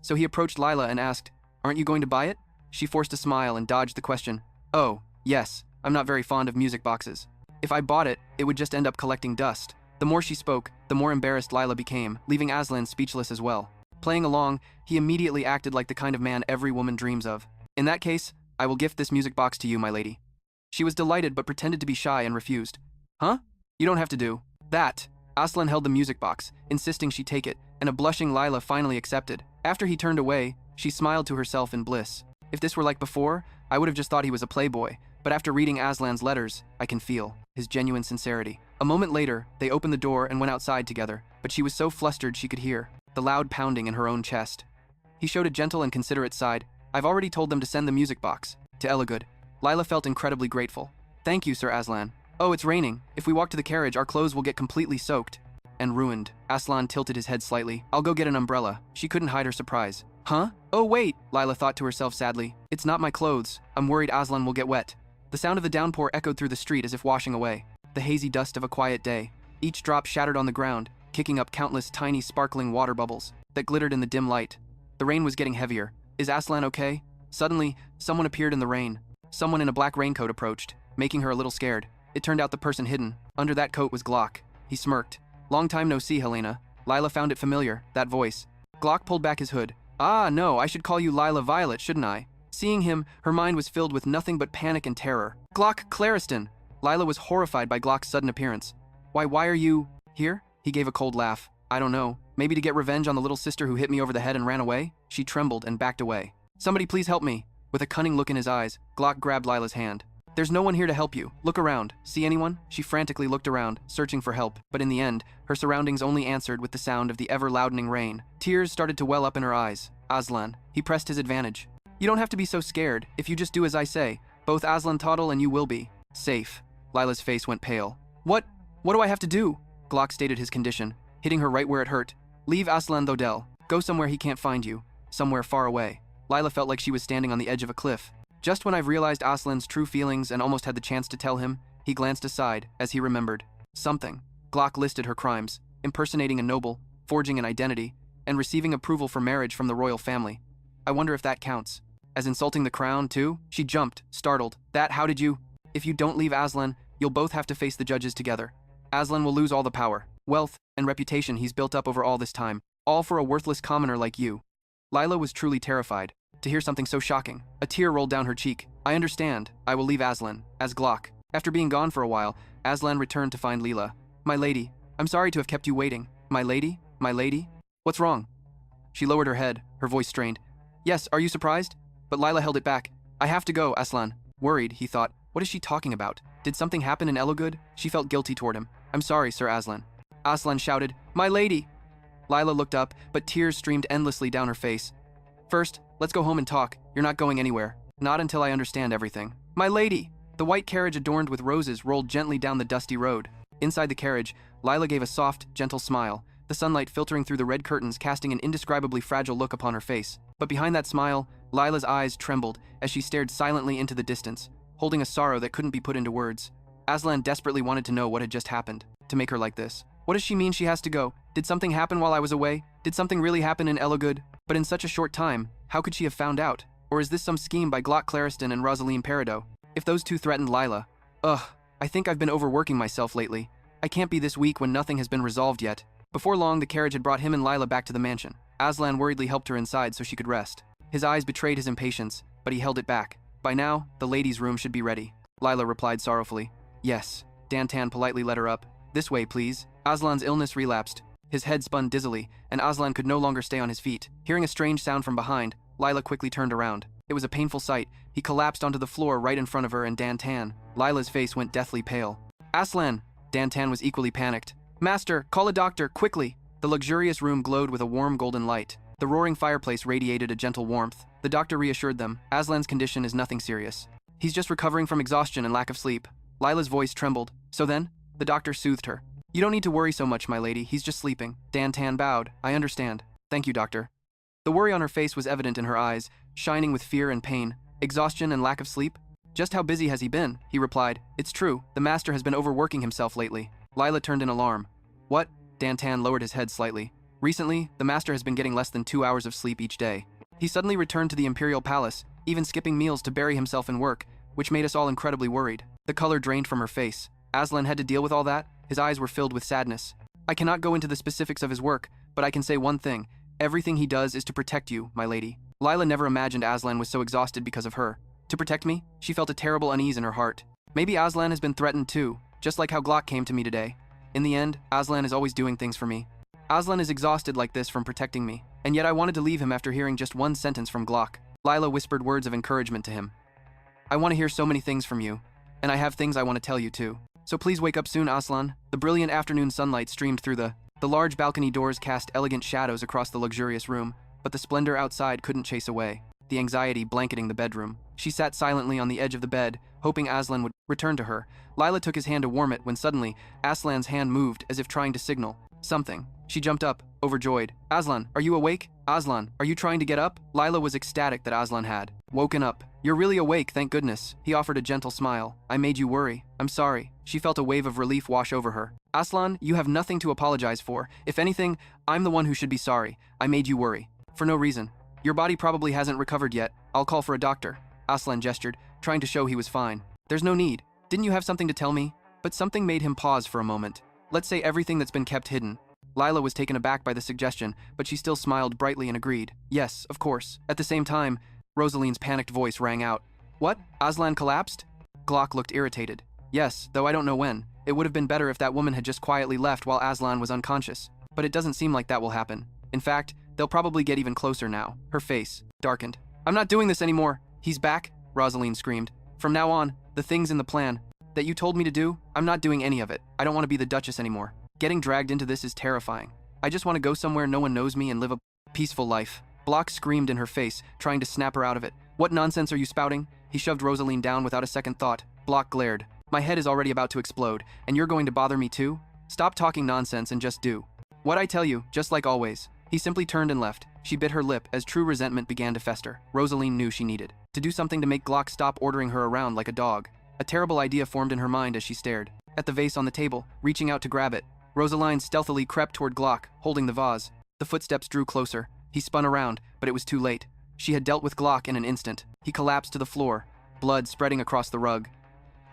so he approached Lila and asked, "Aren't you going to buy it?" She forced a smile and dodged the question. "Oh, yes, I'm not very fond of music boxes. If I bought it, it would just end up collecting dust." The more she spoke, the more embarrassed Lila became, leaving Aslan speechless as well. Playing along, he immediately acted like the kind of man every woman dreams of. "In that case, I will gift this music box to you, my lady." She was delighted but pretended to be shy and refused. "Huh? You don't have to do that." Aslan held the music box, insisting she take it, and a blushing Lila finally accepted. After he turned away, she smiled to herself in bliss. If this were like before, I would have just thought he was a playboy, but after reading Aslan's letters, I can feel his genuine sincerity. A moment later, they opened the door and went outside together, but she was so flustered she could hear the loud pounding in her own chest. He showed a gentle and considerate side. "I've already told them to send the music box to Eligud." Lila felt incredibly grateful. "Thank you, Sir Aslan." "Oh, it's raining. If we walk to the carriage, our clothes will get completely soaked and ruined." Aslan tilted his head slightly. "I'll go get an umbrella." She couldn't hide her surprise. "Huh? Oh, wait," Lila thought to herself sadly. "It's not my clothes. I'm worried Aslan will get wet." The sound of the downpour echoed through the street as if washing away the hazy dust of a quiet day. Each drop shattered on the ground, kicking up countless tiny sparkling water bubbles that glittered in the dim light. The rain was getting heavier. Is Aslan okay? Suddenly, someone appeared in the rain. Someone in a black raincoat approached, making her a little scared. It turned out the person hidden under that coat was Glock. He smirked. "Long time no see, Helena." Lila found it familiar, that voice. Glock pulled back his hood. "Ah, no, I should call you Lila Violet, shouldn't I?" Seeing him, her mind was filled with nothing but panic and terror. "Glock Clariston!" Lila was horrified by Glock's sudden appearance. Why are you here?" He gave a cold laugh. "I don't know. Maybe to get revenge on the little sister who hit me over the head and ran away?" She trembled and backed away. "Somebody please help me." With a cunning look in his eyes, Glock grabbed Lila's hand. "There's no one here to help you. Look around. See anyone?" She frantically looked around, searching for help, but in the end, her surroundings only answered with the sound of the ever-loudening rain. Tears started to well up in her eyes. "Aslan." He pressed his advantage. "You don't have to be so scared. If you just do as I say, both Aslan toddle and you will be safe." Lila's face went pale. What do I have to do?" Glock stated his condition, hitting her right where it hurt. "Leave Aslan Thodel. Go somewhere he can't find you. Somewhere far away." Lila felt like she was standing on the edge of a cliff. Just when I've realized Aslan's true feelings and almost had the chance to tell him, he glanced aside as he remembered something. Glock listed her crimes: impersonating a noble, forging an identity, and receiving approval for marriage from the royal family. I wonder if that counts as insulting the crown, too? She jumped, startled. How did you? If you don't leave Aslan, you'll both have to face the judges together. Aslan will lose all the power, wealth, and reputation he's built up over all this time, all for a worthless commoner like you. Lila was truly terrified to hear something so shocking. A tear rolled down her cheek. "I understand. I will leave Aslan." As Glock. After being gone for a while, Aslan returned to find Lila. "My lady, I'm sorry to have kept you waiting." My lady? My lady? What's wrong?" She lowered her head, her voice strained. "Yes, are you surprised?" But Lila held it back. "I have to go, Aslan." Worried, he thought, what is she talking about? Did something happen in Eligud? She felt guilty toward him. "I'm sorry, Sir Aslan." Aslan shouted, "My lady!" Lila looked up, but tears streamed endlessly down her face. "First, let's go home and talk. You're not going anywhere. Not until I understand everything." "My lady!" The white carriage adorned with roses rolled gently down the dusty road. Inside the carriage, Lila gave a soft, gentle smile, the sunlight filtering through the red curtains casting an indescribably fragile look upon her face. But behind that smile, Lila's eyes trembled as she stared silently into the distance, holding a sorrow that couldn't be put into words. Aslan desperately wanted to know what had just happened to make her like this. What does she mean she has to go? Did something happen while I was away? Did something really happen in Eligud? But in such a short time, how could she have found out? Or is this some scheme by Glock Clariston and Rosaline Peridot? If those two threatened Lila... I think I've been overworking myself lately. I can't be this weak when nothing has been resolved yet. Before long, the carriage had brought him and Lila back to the mansion. Aslan worriedly helped her inside so she could rest. His eyes betrayed his impatience, but he held it back. By now, the ladies' room should be ready. Lila replied sorrowfully. "Yes." Dantan politely led her up. "This way, please." Aslan's illness relapsed. His head spun dizzily, and Aslan could no longer stay on his feet. Hearing a strange sound from behind, Lila quickly turned around. It was a painful sight. He collapsed onto the floor right in front of her and Dantan. Lila's face went deathly pale. "Aslan!" Dantan was equally panicked. "Master, call a doctor, quickly!" The luxurious room glowed with a warm golden light. The roaring fireplace radiated a gentle warmth. The doctor reassured them. Aslan's condition is nothing serious. He's just recovering from exhaustion and lack of sleep. Lila's voice trembled. "So then?" The doctor soothed her. "You don't need to worry so much, my lady. He's just sleeping." Dantan bowed. "I understand. Thank you, doctor." The worry on her face was evident in her eyes, shining with fear and pain. "Exhaustion and lack of sleep? Just how busy has he been?" He replied. "It's true. The master has been overworking himself lately." Lila turned in alarm. "What?" Dantan lowered his head slightly. Recently, the master has been getting less than 2 hours of sleep each day. He suddenly returned to the imperial palace, even skipping meals to bury himself in work, which made us all incredibly worried. The color drained from her face. Aslan had to deal with all that. His eyes were filled with sadness. I cannot go into the specifics of his work, but I can say one thing. Everything he does is to protect you, my lady. Lila never imagined Aslan was so exhausted because of her. To protect me, she felt a terrible unease in her heart. Maybe Aslan has been threatened too, just like how Glock came to me today. In the end, Aslan is always doing things for me. Aslan is exhausted like this from protecting me, and yet I wanted to leave him after hearing just one sentence from Glock. Lila whispered words of encouragement to him. I want to hear so many things from you, and I have things I want to tell you too. So please wake up soon, Aslan. The brilliant afternoon sunlight streamed through the large balcony doors cast elegant shadows across the luxurious room, but the splendor outside couldn't chase away the anxiety blanketing the bedroom. She sat silently on the edge of the bed, hoping Aslan would return to her. Lila took his hand to warm it when suddenly, Aslan's hand moved as if trying to signal something. She jumped up, overjoyed. Aslan, are you awake? Aslan, are you trying to get up? Lila was ecstatic that Aslan had woken up. You're really awake, thank goodness. He offered a gentle smile. I made you worry. I'm sorry. She felt a wave of relief wash over her. Aslan, you have nothing to apologize for. If anything, I'm the one who should be sorry. I made you worry. For no reason. Your body probably hasn't recovered yet. I'll call for a doctor. Aslan gestured, trying to show he was fine. There's no need. Didn't you have something to tell me? But something made him pause for a moment. Let's say everything that's been kept hidden. Lila was taken aback by the suggestion, but she still smiled brightly and agreed. Yes, of course. At the same time, Rosaline's panicked voice rang out. What? Aslan collapsed? Glock looked irritated. Yes, though I don't know when. It would have been better if that woman had just quietly left while Aslan was unconscious. But it doesn't seem like that will happen. In fact, they'll probably get even closer now. Her face darkened. I'm not doing this anymore. He's back, Rosaline screamed. From now on, the things in the plan that you told me to do, I'm not doing any of it. I don't want to be the Duchess anymore. Getting dragged into this is terrifying. I just want to go somewhere no one knows me and live a peaceful life. Block screamed in her face, trying to snap her out of it. What nonsense are you spouting? He shoved Rosaline down without a second thought. Block glared. My head is already about to explode, and you're going to bother me too? Stop talking nonsense and just do what I tell you, just like always. He simply turned and left. She bit her lip as true resentment began to fester. Rosaline knew she needed to do something to make Glock stop ordering her around like a dog. A terrible idea formed in her mind as she stared at the vase on the table, reaching out to grab it. Rosaline stealthily crept toward Glock, holding the vase. The footsteps drew closer. He spun around, but it was too late. She had dealt with Glock in an instant. He collapsed to the floor, blood spreading across the rug.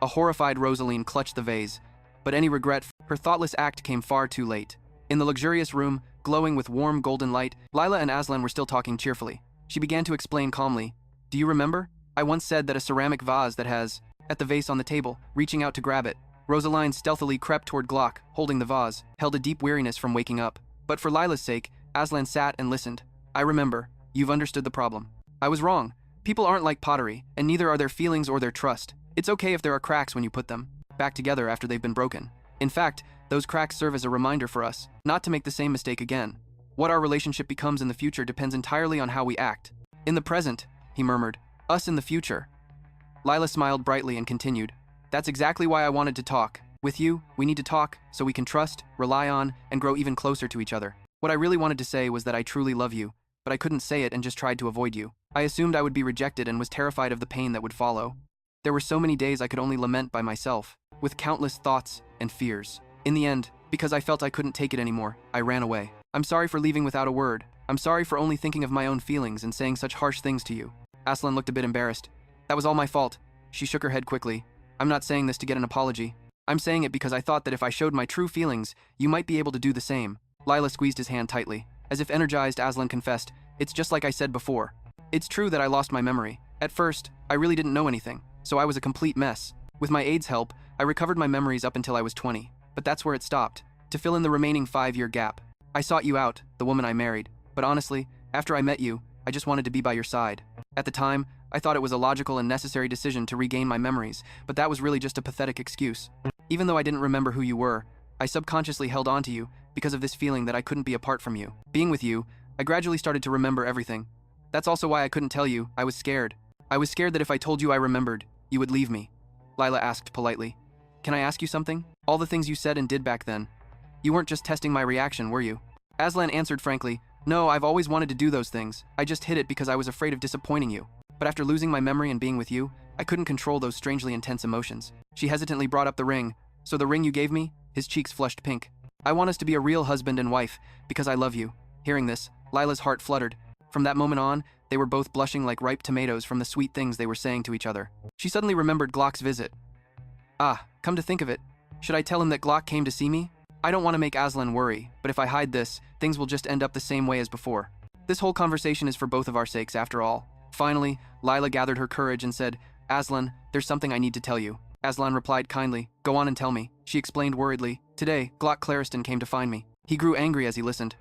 A horrified Rosaline clutched the vase, but any regret for her thoughtless act came far too late. In the luxurious room, glowing with warm golden light, Lila and Aslan were still talking cheerfully. She began to explain calmly. Do you remember? I once said that a ceramic vase that has at the vase on the table, reaching out to grab it. Rosaline stealthily crept toward Glock, holding the vase, held a deep weariness from waking up. But for Lila's sake, Aslan sat and listened. I remember. You've understood the problem. I was wrong. People aren't like pottery, and neither are their feelings or their trust. It's okay if there are cracks when you put them back together after they've been broken. In fact, those cracks serve as a reminder for us not to make the same mistake again. What our relationship becomes in the future depends entirely on how we act. In the present, he murmured. Us in the future. Lila smiled brightly and continued. That's exactly why I wanted to talk. With you, we need to talk so we can trust, rely on, and grow even closer to each other. What I really wanted to say was that I truly love you, but I couldn't say it and just tried to avoid you. I assumed I would be rejected and was terrified of the pain that would follow. There were so many days I could only lament by myself, with countless thoughts and fears. In the end, because I felt I couldn't take it anymore, I ran away. I'm sorry for leaving without a word. I'm sorry for only thinking of my own feelings and saying such harsh things to you. Aslan looked a bit embarrassed. That was all my fault. She shook her head quickly. I'm not saying this to get an apology. I'm saying it because I thought that if I showed my true feelings, you might be able to do the same. Lila squeezed his hand tightly. As if energized, Aslan confessed, it's just like I said before. It's true that I lost my memory. At first, I really didn't know anything, so I was a complete mess. With my aide's help, I recovered my memories up until I was 20, but that's where it stopped. To fill in the remaining 5-year gap, I sought you out, the woman I married. But honestly, after I met you, I just wanted to be by your side. At the time, I thought it was a logical and necessary decision to regain my memories, but that was really just a pathetic excuse. Even though I didn't remember who you were, I subconsciously held on to you because of this feeling that I couldn't be apart from you. Being with you, I gradually started to remember everything. That's also why I couldn't tell you. I was scared. I was scared that if I told you I remembered, you would leave me. Lila asked politely. Can I ask you something? All the things you said and did back then. You weren't just testing my reaction, were you? Aslan answered frankly, no, I've always wanted to do those things. I just hid it because I was afraid of disappointing you. But after losing my memory and being with you, I couldn't control those strangely intense emotions. She hesitantly brought up the ring. So the ring you gave me? His cheeks flushed pink. I want us to be a real husband and wife because I love you. Hearing this, Lila's heart fluttered. From that moment on, they were both blushing like ripe tomatoes from the sweet things they were saying to each other. She suddenly remembered Glock's visit. Ah, come to think of it, should I tell him that Glock came to see me? I don't want to make Aslan worry, but if I hide this, things will just end up the same way as before. This whole conversation is for both of our sakes, after all. Finally, Lila gathered her courage and said, Aslan, there's something I need to tell you. Aslan replied kindly, go on and tell me. She explained worriedly, today, Glock Clariston came to find me. He grew angry as he listened.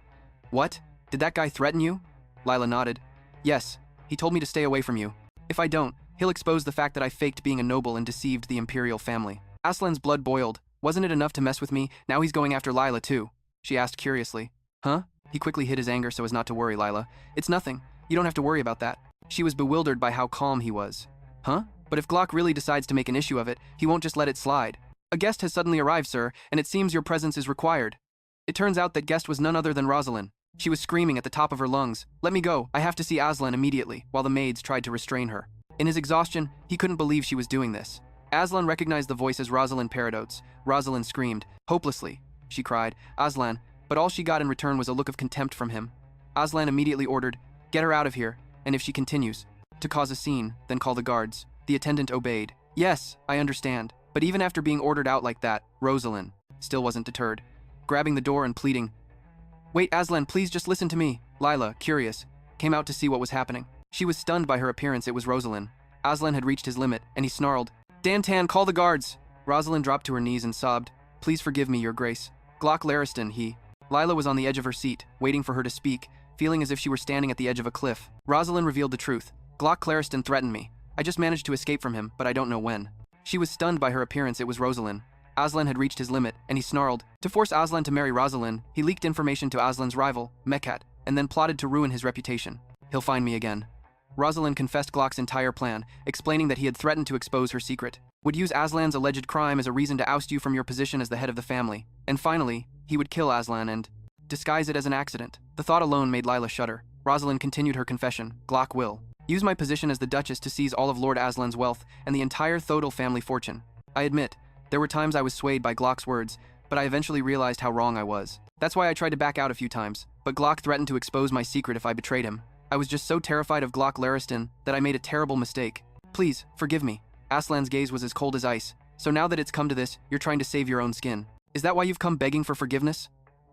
What? Did that guy threaten you? Lila nodded. Yes, he told me to stay away from you. If I don't, he'll expose the fact that I faked being a noble and deceived the imperial family. Aslan's blood boiled. Wasn't it enough to mess with me? Now he's going after Lila too. She asked curiously. Huh? He quickly hid his anger so as not to worry Lila. It's nothing. You don't have to worry about that. She was bewildered by how calm he was. Huh? But if Glock really decides to make an issue of it, he won't just let it slide. A guest has suddenly arrived, sir, and it seems your presence is required. It turns out that guest was none other than Rosaline. She was screaming at the top of her lungs. Let me go. I have to see Aslan immediately, while the maids tried to restrain her. In his exhaustion, he couldn't believe she was doing this. Aslan recognized the voice as Rosaline Peridot's. Rosaline screamed. Hopelessly, she cried, Aslan, but all she got in return was a look of contempt from him. Aslan immediately ordered, get her out of here, and if she continues to cause a scene, then call the guards. The attendant obeyed. Yes, I understand. But even after being ordered out like that, Rosaline still wasn't deterred. Grabbing the door and pleading, wait, Aslan, please just listen to me. Lila, curious, came out to see what was happening. She was stunned by her appearance. It was Rosaline. Aslan had reached his limit, and he snarled, Dantan, call the guards. Rosalind dropped to her knees and sobbed, please forgive me, your grace. Glock Clariston, he. Lila was on the edge of her seat, waiting for her to speak, feeling as if she were standing at the edge of a cliff. Rosalind revealed the truth. Glock Clariston threatened me. I just managed to escape from him, but I don't know when. She was stunned by her appearance. It was Rosaline. Aslan had reached his limit, and he snarled. To force Aslan to marry Rosalind, he leaked information to Aslan's rival, Mekhat, and then plotted to ruin his reputation. He'll find me again. Rosalind confessed Glock's entire plan, explaining that he had threatened to expose her secret, would use Aslan's alleged crime as a reason to oust you from your position as the head of the family, and finally, he would kill Aslan and disguise it as an accident. The thought alone made Lila shudder. Rosalind continued her confession. Glock will use my position as the Duchess to seize all of Lord Aslan's wealth and the entire Thodol family fortune. I admit, there were times I was swayed by Glock's words, but I eventually realized how wrong I was. That's why I tried to back out a few times, but Glock threatened to expose my secret if I betrayed him. I was just so terrified of Glock Clariston that I made a terrible mistake. Please, forgive me. Aslan's gaze was as cold as ice. So now that it's come to this, you're trying to save your own skin. Is that why you've come begging for forgiveness?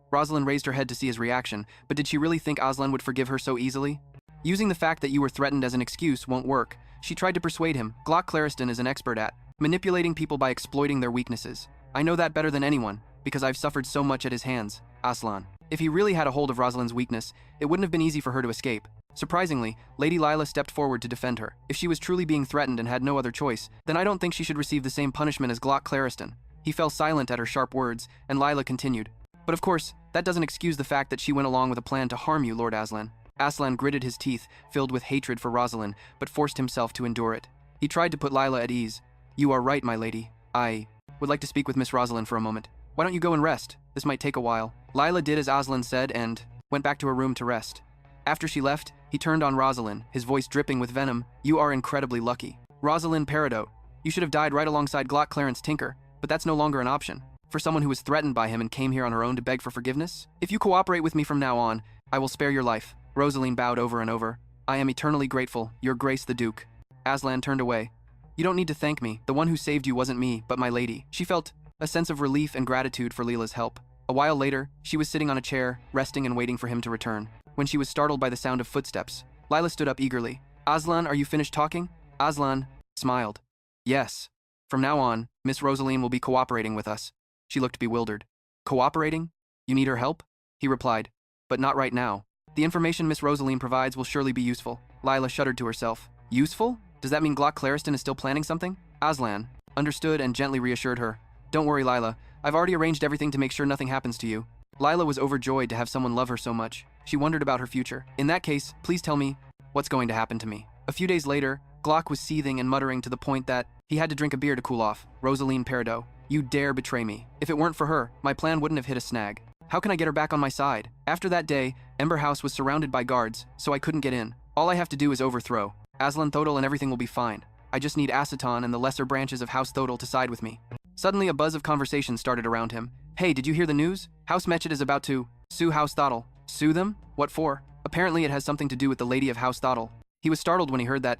Rosalind raised her head to see his reaction, but did she really think Aslan would forgive her so easily? Using the fact that you were threatened as an excuse won't work. She tried to persuade him. Glock Clariston is an expert at manipulating people by exploiting their weaknesses. I know that better than anyone, because I've suffered so much at his hands, Aslan. If he really had a hold of Rosalind's weakness, it wouldn't have been easy for her to escape. Surprisingly, Lady Lila stepped forward to defend her. If she was truly being threatened and had no other choice, then I don't think she should receive the same punishment as Glock Clariston. He fell silent at her sharp words, and Lila continued. But of course, that doesn't excuse the fact that she went along with a plan to harm you, Lord Aslan. Aslan gritted his teeth, filled with hatred for Rosalind, but forced himself to endure it. He tried to put Lila at ease. You are right, my lady. I would like to speak with Miss Rosalind for a moment. Why don't you go and rest? This might take a while. Lila did as Aslan said and went back to her room to rest. After she left, he turned on Rosalind, his voice dripping with venom. You are incredibly lucky. Rosaline Peridot, you should have died right alongside Glock Clarence Tinker, but that's no longer an option. For someone who was threatened by him and came here on her own to beg for forgiveness? If you cooperate with me from now on, I will spare your life. Rosaline bowed over and over. I am eternally grateful, your grace the Duke. Aslan turned away. You don't need to thank me. The one who saved you wasn't me, but my lady. She felt a sense of relief and gratitude for Lila's help. A while later, she was sitting on a chair, resting and waiting for him to return, when she was startled by the sound of footsteps. Lila stood up eagerly. Aslan, are you finished talking? Aslan smiled. Yes. From now on, Miss Rosaline will be cooperating with us. She looked bewildered. Cooperating? You need her help? He replied. But not right now. The information Miss Rosaline provides will surely be useful. Lila shuddered to herself. Useful? Does that mean Glock Clariston is still planning something? Aslan understood and gently reassured her. Don't worry, Lila. I've already arranged everything to make sure nothing happens to you. Lila was overjoyed to have someone love her so much. She wondered about her future. In that case, please tell me what's going to happen to me. A few days later, Glock was seething and muttering to the point that he had to drink a beer to cool off. Rosaline Peridot, you dare betray me. If it weren't for her, my plan wouldn't have hit a snag. How can I get her back on my side? After that day, Ember House was surrounded by guards, so I couldn't get in. All I have to do is overthrow Aslan Thodol and everything will be fine. I just need Aceton and the lesser branches of House Thodol to side with me. Suddenly a buzz of conversation started around him. Hey, did you hear the news? House Mechet is about to sue House Thodol. Sue them? What for? Apparently it has something to do with the lady of House Thottle. He was startled when he heard that.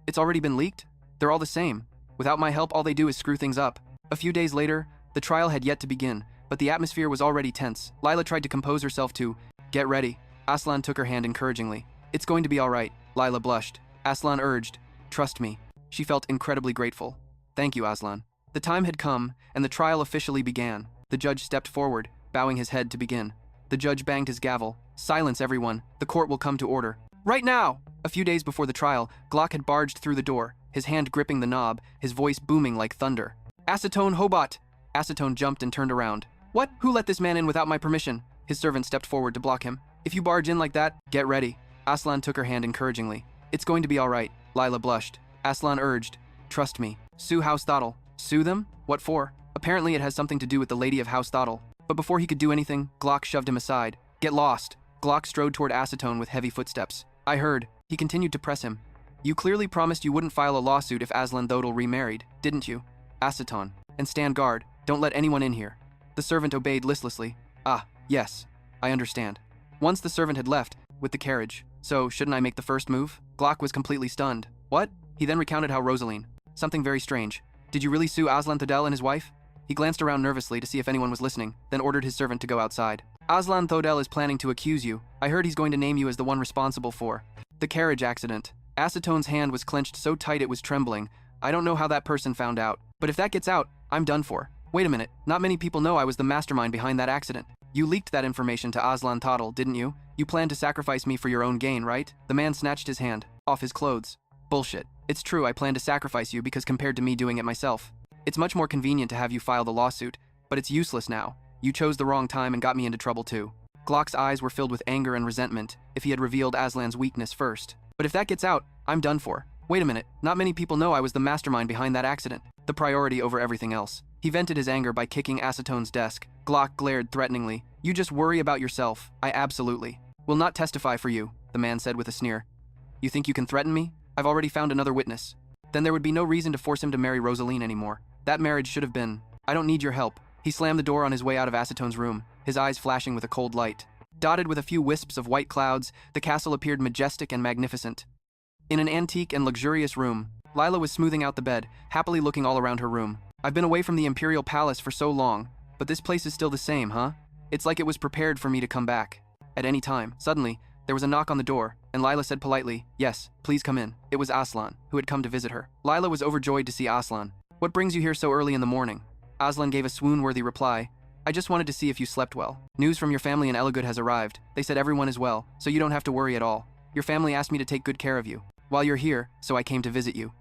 It's already been leaked? They're all the same. Without my help, all they do is screw things up. A few days later, the trial had yet to begin, but the atmosphere was already tense. Lila tried to compose herself to get ready. Aslan took her hand encouragingly. It's going to be all right. Lila blushed. Aslan urged, trust me. She felt incredibly grateful. Thank you, Aslan. The time had come, and the trial officially began. The judge stepped forward, bowing his head to begin. The judge banged his gavel. Silence, everyone. The court will come to order. Right now! A few days before the trial, Glock had barged through the door, his hand gripping the knob, his voice booming like thunder. Acetone Hobart! Acetone jumped and turned around. What? Who let this man in without my permission? His servant stepped forward to block him. If you barge in like that, get ready. Aslan took her hand encouragingly. It's going to be all right. Lila blushed. Aslan urged, trust me. Sue House Thottle. Sue them? What for? Apparently it has something to do with the lady of House Thottle. But before he could do anything, Glock shoved him aside. Get lost. Glock strode toward Acetone with heavy footsteps. I heard. He continued to press him. You clearly promised you wouldn't file a lawsuit if Aslan Thottle remarried, didn't you? Acetone. And stand guard. Don't let anyone in here. The servant obeyed listlessly. Ah, yes. I understand. Once the servant had left, with the carriage. So, shouldn't I make the first move? Glock was completely stunned. What? He then recounted how Rosaline. Something very strange. Did you really sue Aslan Thottle and his wife? He glanced around nervously to see if anyone was listening, then ordered his servant to go outside. Aslan Thottle is planning to accuse you. I heard he's going to name you as the one responsible for the carriage accident. Acetone's hand was clenched so tight it was trembling. I don't know how that person found out, but if that gets out, I'm done for. Wait a minute, not many people know I was the mastermind behind that accident. You leaked that information to Aslan Thottle, didn't you? You planned to sacrifice me for your own gain, right? The man snatched his hand off his clothes. Bullshit. It's true I plan to sacrifice you because compared to me doing it myself, it's much more convenient to have you file the lawsuit, but it's useless now. You chose the wrong time and got me into trouble too. Glock's eyes were filled with anger and resentment if he had revealed Aslan's weakness first. But if that gets out, I'm done for. Wait a minute, not many people know I was the mastermind behind that accident. The priority over everything else. He vented his anger by kicking Acetone's desk. Glock glared threateningly. You just worry about yourself. I absolutely will not testify for you, the man said with a sneer. You think you can threaten me? I've already found another witness. Then there would be no reason to force him to marry Rosaline anymore. That marriage should have been. I don't need your help. He slammed the door on his way out of Acetone's room, his eyes flashing with a cold light. Dotted with a few wisps of white clouds, the castle appeared majestic and magnificent. In an antique and luxurious room, Lila was smoothing out the bed, happily looking all around her room. I've been away from the Imperial Palace for so long, but this place is still the same, huh? It's like it was prepared for me to come back. At any time. Suddenly, there was a knock on the door, and Lila said politely, yes, please come in. It was Aslan, who had come to visit her. Lila was overjoyed to see Aslan. What brings you here so early in the morning? Aslan gave a swoon-worthy reply. I just wanted to see if you slept well. News from your family in Eligud has arrived. They said everyone is well, so you don't have to worry at all. Your family asked me to take good care of you while you're here, so I came to visit you.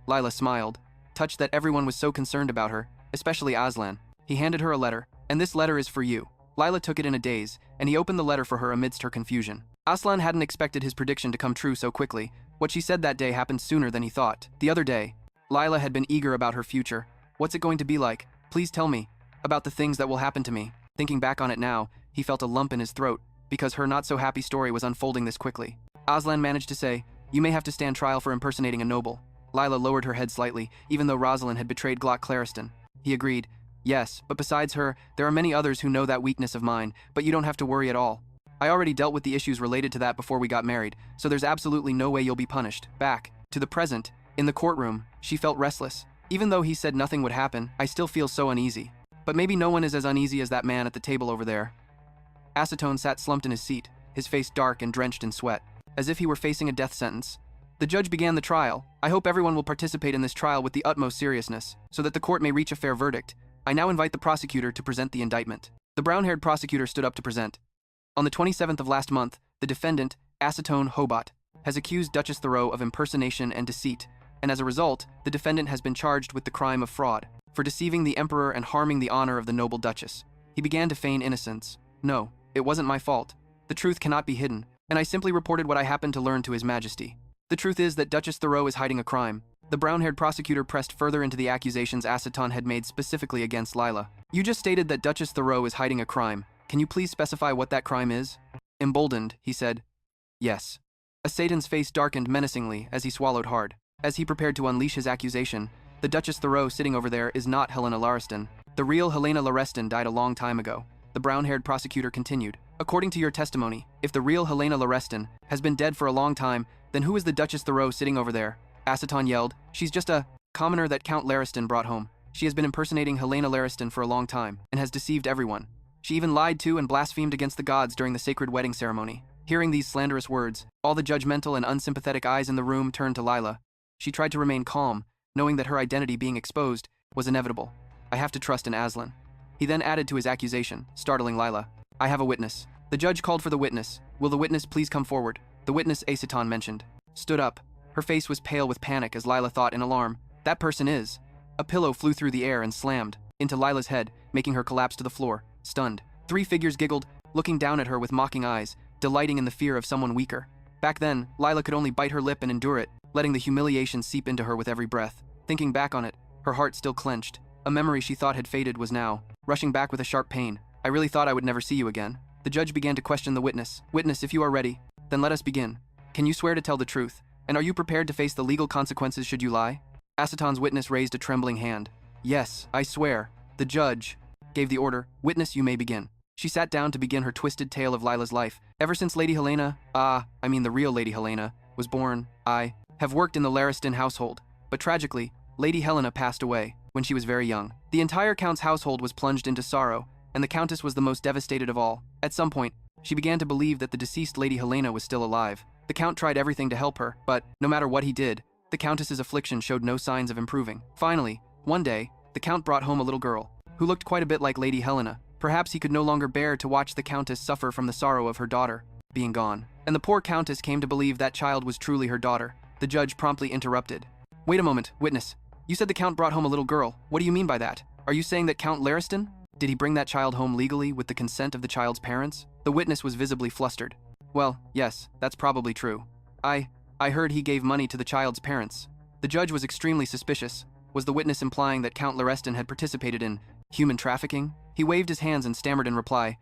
Lila smiled, touched that everyone was so concerned about her, especially Aslan. He handed her a letter, and this letter is for you. Lila took it in a daze, and he opened the letter for her amidst her confusion. Aslan hadn't expected his prediction to come true so quickly. What she said that day happened sooner than he thought. The other day, Lila had been eager about her future. What's it going to be like? Please tell me. About the things that will happen to me. Thinking back on it now, he felt a lump in his throat, because her not-so-happy story was unfolding this quickly. Aslan managed to say, you may have to stand trial for impersonating a noble. Lila lowered her head slightly, even though Rosaline had betrayed Glock Clariston. He agreed, yes, but besides her, there are many others who know that weakness of mine, but you don't have to worry at all. I already dealt with the issues related to that before we got married, so there's absolutely no way you'll be punished. Back to the present, in the courtroom, she felt restless. Even though he said nothing would happen, I still feel so uneasy. But maybe no one is as uneasy as that man at the table over there. Acetone sat slumped in his seat, his face dark and drenched in sweat, as if he were facing a death sentence. The judge began the trial. I hope everyone will participate in this trial with the utmost seriousness, so that the court may reach a fair verdict. I now invite the prosecutor to present the indictment. The brown-haired prosecutor stood up to present. On the 27th of last month, the defendant, Acetone Hobart, has accused Duchess Thoreau of impersonation and deceit, and as a result, the defendant has been charged with the crime of fraud, for deceiving the emperor and harming the honor of the noble duchess. He began to feign innocence. No, it wasn't my fault. The truth cannot be hidden, and I simply reported what I happened to learn to His Majesty. The truth is that Duchess Thoreau is hiding a crime. The brown-haired prosecutor pressed further into the accusations Acetone had made specifically against Lila. You just stated that Duchess Thoreau is hiding a crime. Can you please specify what that crime is? Emboldened, he said, yes. Aceton's face darkened menacingly as he swallowed hard. As he prepared to unleash his accusation, the Duchess Thoreau sitting over there is not Helena Lauriston. The real Helena Lauriston died a long time ago. the brown-haired prosecutor continued. According to your testimony, if the real Helena Larestin has been dead for a long time, then who is the Duchess Thoreau sitting over there? Aslan yelled. She's just a commoner that Count Larestin brought home. She has been impersonating Helena Larestin for a long time and has deceived everyone. She even lied to and blasphemed against the gods during the sacred wedding ceremony. Hearing these slanderous words, all the judgmental and unsympathetic eyes in the room turned to Lila. She tried to remain calm, knowing that her identity being exposed was inevitable. I have to trust in Aslan. He then added to his accusation, startling Lila. I have a witness. The judge called for the witness. Will the witness please come forward? The witness Aslan mentioned stood up. Her face was pale with panic as Lila thought in alarm. That person is. A pillow flew through the air and slammed into Lila's head, making her collapse to the floor, stunned. 3 figures giggled, looking down at her with mocking eyes, delighting in the fear of someone weaker. Back then, Lila could only bite her lip and endure it, letting the humiliation seep into her with every breath. Thinking back on it, her heart still clenched. A memory she thought had faded was now rushing back with a sharp pain. I really thought I would never see you again. The judge began to question the witness. Witness, if you are ready, then let us begin. Can you swear to tell the truth? And are you prepared to face the legal consequences should you lie? Aslan's witness raised a trembling hand. Yes, I swear. The judge gave the order. Witness, you may begin. She sat down to begin her twisted tale of Lila's life. Ever since Lady Helena, the real Lady Helena, was born, I have worked in the Larestin household. But tragically, Lady Helena passed away when she was very young. The entire Count's household was plunged into sorrow, and the Countess was the most devastated of all. At some point, she began to believe that the deceased Lady Helena was still alive. The Count tried everything to help her, but no matter what he did, the Countess's affliction showed no signs of improving. Finally, one day, the Count brought home a little girl, who looked quite a bit like Lady Helena. Perhaps he could no longer bear to watch the Countess suffer from the sorrow of her daughter being gone. And the poor Countess came to believe that child was truly her daughter. The judge promptly interrupted. Wait a moment, witness. You said the Count brought home a little girl. What do you mean by that? Are you saying that Count Larestin? Did he bring that child home legally with the consent of the child's parents? The witness was visibly flustered. Well, yes, that's probably true. I heard he gave money to the child's parents. The judge was extremely suspicious. Was the witness implying that Count Larestin had participated in human trafficking? He waved his hands and stammered in reply.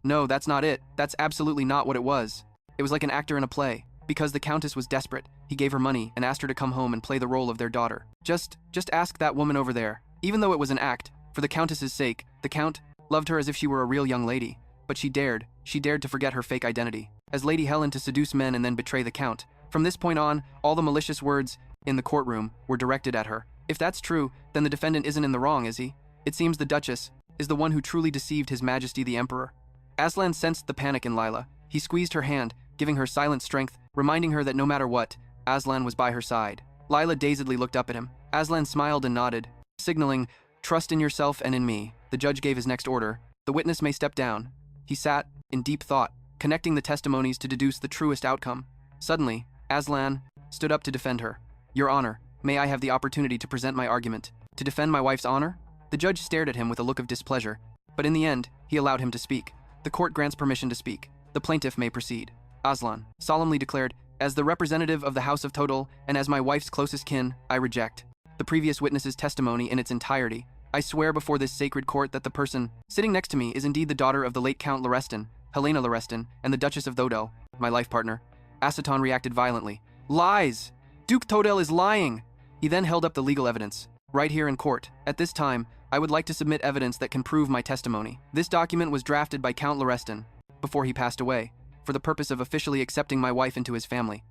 No, that's not it. That's absolutely not what it was. It was like an actor in a play. Because the Countess was desperate, he gave her money and asked her to come home and play the role of their daughter. Just ask that woman over there. Even though it was an act, for the Countess's sake, the Count loved her as if she were a real young lady. But she dared to forget her fake identity. As Lady Helen to seduce men and then betray the Count. From this point on, all the malicious words in the courtroom were directed at her. If that's true, then the defendant isn't in the wrong, is he? It seems the Duchess is the one who truly deceived His Majesty the Emperor. Aslan sensed the panic in Lila. He squeezed her hand, giving her silent strength, reminding her that no matter what, Aslan was by her side. Lila dazedly looked up at him. Aslan smiled and nodded, signaling, trust in yourself and in me. The judge gave his next order. The witness may step down. He sat, in deep thought, connecting the testimonies to deduce the truest outcome. Suddenly, Aslan stood up to defend her. Your Honor, may I have the opportunity to present my argument? To defend my wife's honor? The judge stared at him with a look of displeasure, but in the end, he allowed him to speak. The court grants permission to speak. The plaintiff may proceed. Aslan solemnly declared, as the representative of the House of Total and as my wife's closest kin, I reject the previous witness's testimony in its entirety. I swear before this sacred court that the person sitting next to me is indeed the daughter of the late Count Larestin, Helena Larestin, and the Duchess of Thodel, my life partner. Aslan reacted violently. Lies! Duke Thodel is lying! He then held up the legal evidence. Right here in court. At this time, I would like to submit evidence that can prove my testimony. This document was drafted by Count Larestin before he passed away, for the purpose of officially accepting my wife into his family.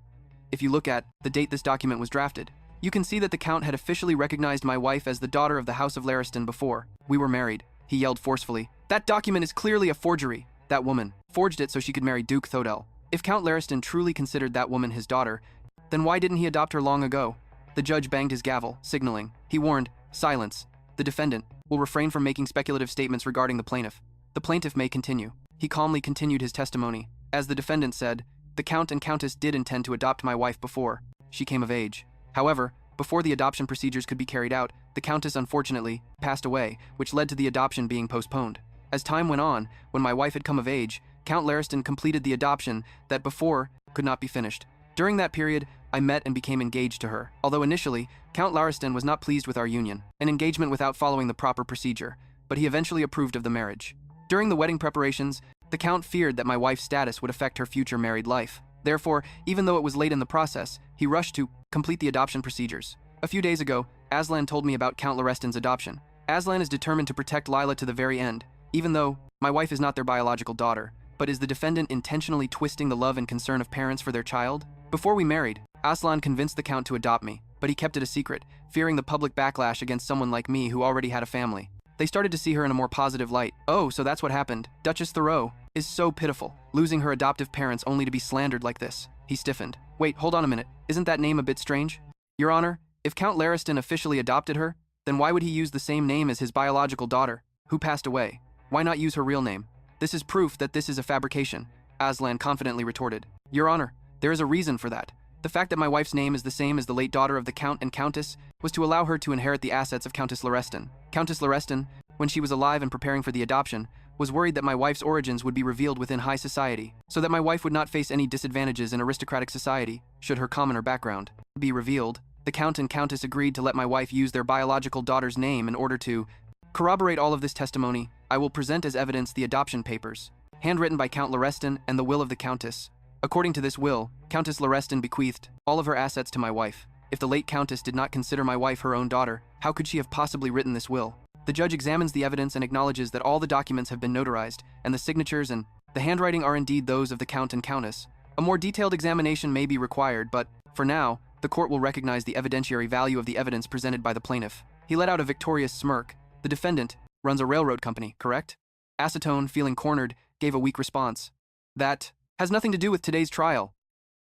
If you look at the date this document was drafted, you can see that the Count had officially recognized my wife as the daughter of the House of Larestin before we were married. He yelled forcefully. That document is clearly a forgery. That woman forged it so she could marry Duke Thodel. If Count Larestin truly considered that woman his daughter, then why didn't he adopt her long ago? The judge banged his gavel, signaling. He warned, silence. The defendant will refrain from making speculative statements regarding the plaintiff. The plaintiff may continue. He calmly continued his testimony. As the defendant said, the Count and Countess did intend to adopt my wife before she came of age. However, before the adoption procedures could be carried out, the Countess unfortunately passed away, which led to the adoption being postponed. As time went on, when my wife had come of age, Count Larestin completed the adoption that before could not be finished. During that period, I met and became engaged to her. Although initially, Count Larestin was not pleased with our union, an engagement without following the proper procedure, but he eventually approved of the marriage. During the wedding preparations, the Count feared that my wife's status would affect her future married life. Therefore, even though it was late in the process, he rushed to complete the adoption procedures. A few days ago, Aslan told me about Count Larestin's adoption. Aslan is determined to protect Lila to the very end, even though My wife is not their biological daughter, but is the defendant intentionally twisting the love and concern of parents for their child? Before we married, Aslan convinced the Count to adopt me, but he kept it a secret, fearing the public backlash against someone like me who already had a family. They started to see her in a more positive light. Oh, so that's what happened. Duchess Thoreau is so pitiful, losing her adoptive parents only to be slandered like this. He stiffened. Wait, hold on a minute. Isn't that name a bit strange? Your Honor, if Count Lariston officially adopted her, then why would he use the same name as his biological daughter, who passed away? Why not use her real name? This is proof that this is a fabrication, Aslan confidently retorted. Your Honor, there is a reason for that. The fact that my wife's name is the same as the late daughter of the Count and Countess was to allow her to inherit the assets of Countess Lariston. Countess Lariston, when she was alive and preparing for the adoption, was worried that my wife's origins would be revealed within high society, so that my wife would not face any disadvantages in aristocratic society, should her commoner background be revealed. The Count and Countess agreed to let my wife use their biological daughter's name in order to corroborate all of this testimony. I will present as evidence the adoption papers, handwritten by Count Lariston, and the will of the Countess. According to this will, Countess Lariston bequeathed all of her assets to my wife. If the late Countess did not consider my wife her own daughter, how could she have possibly written this will? The judge examines the evidence and acknowledges that all the documents have been notarized, and the signatures and the handwriting are indeed those of the Count and Countess. A more detailed examination may be required, but, for now, the court will recognize the evidentiary value of the evidence presented by the plaintiff. He let out a victorious smirk. The defendant runs a railroad company, correct? Acetone, feeling cornered, gave a weak response. That has nothing to do with today's trial.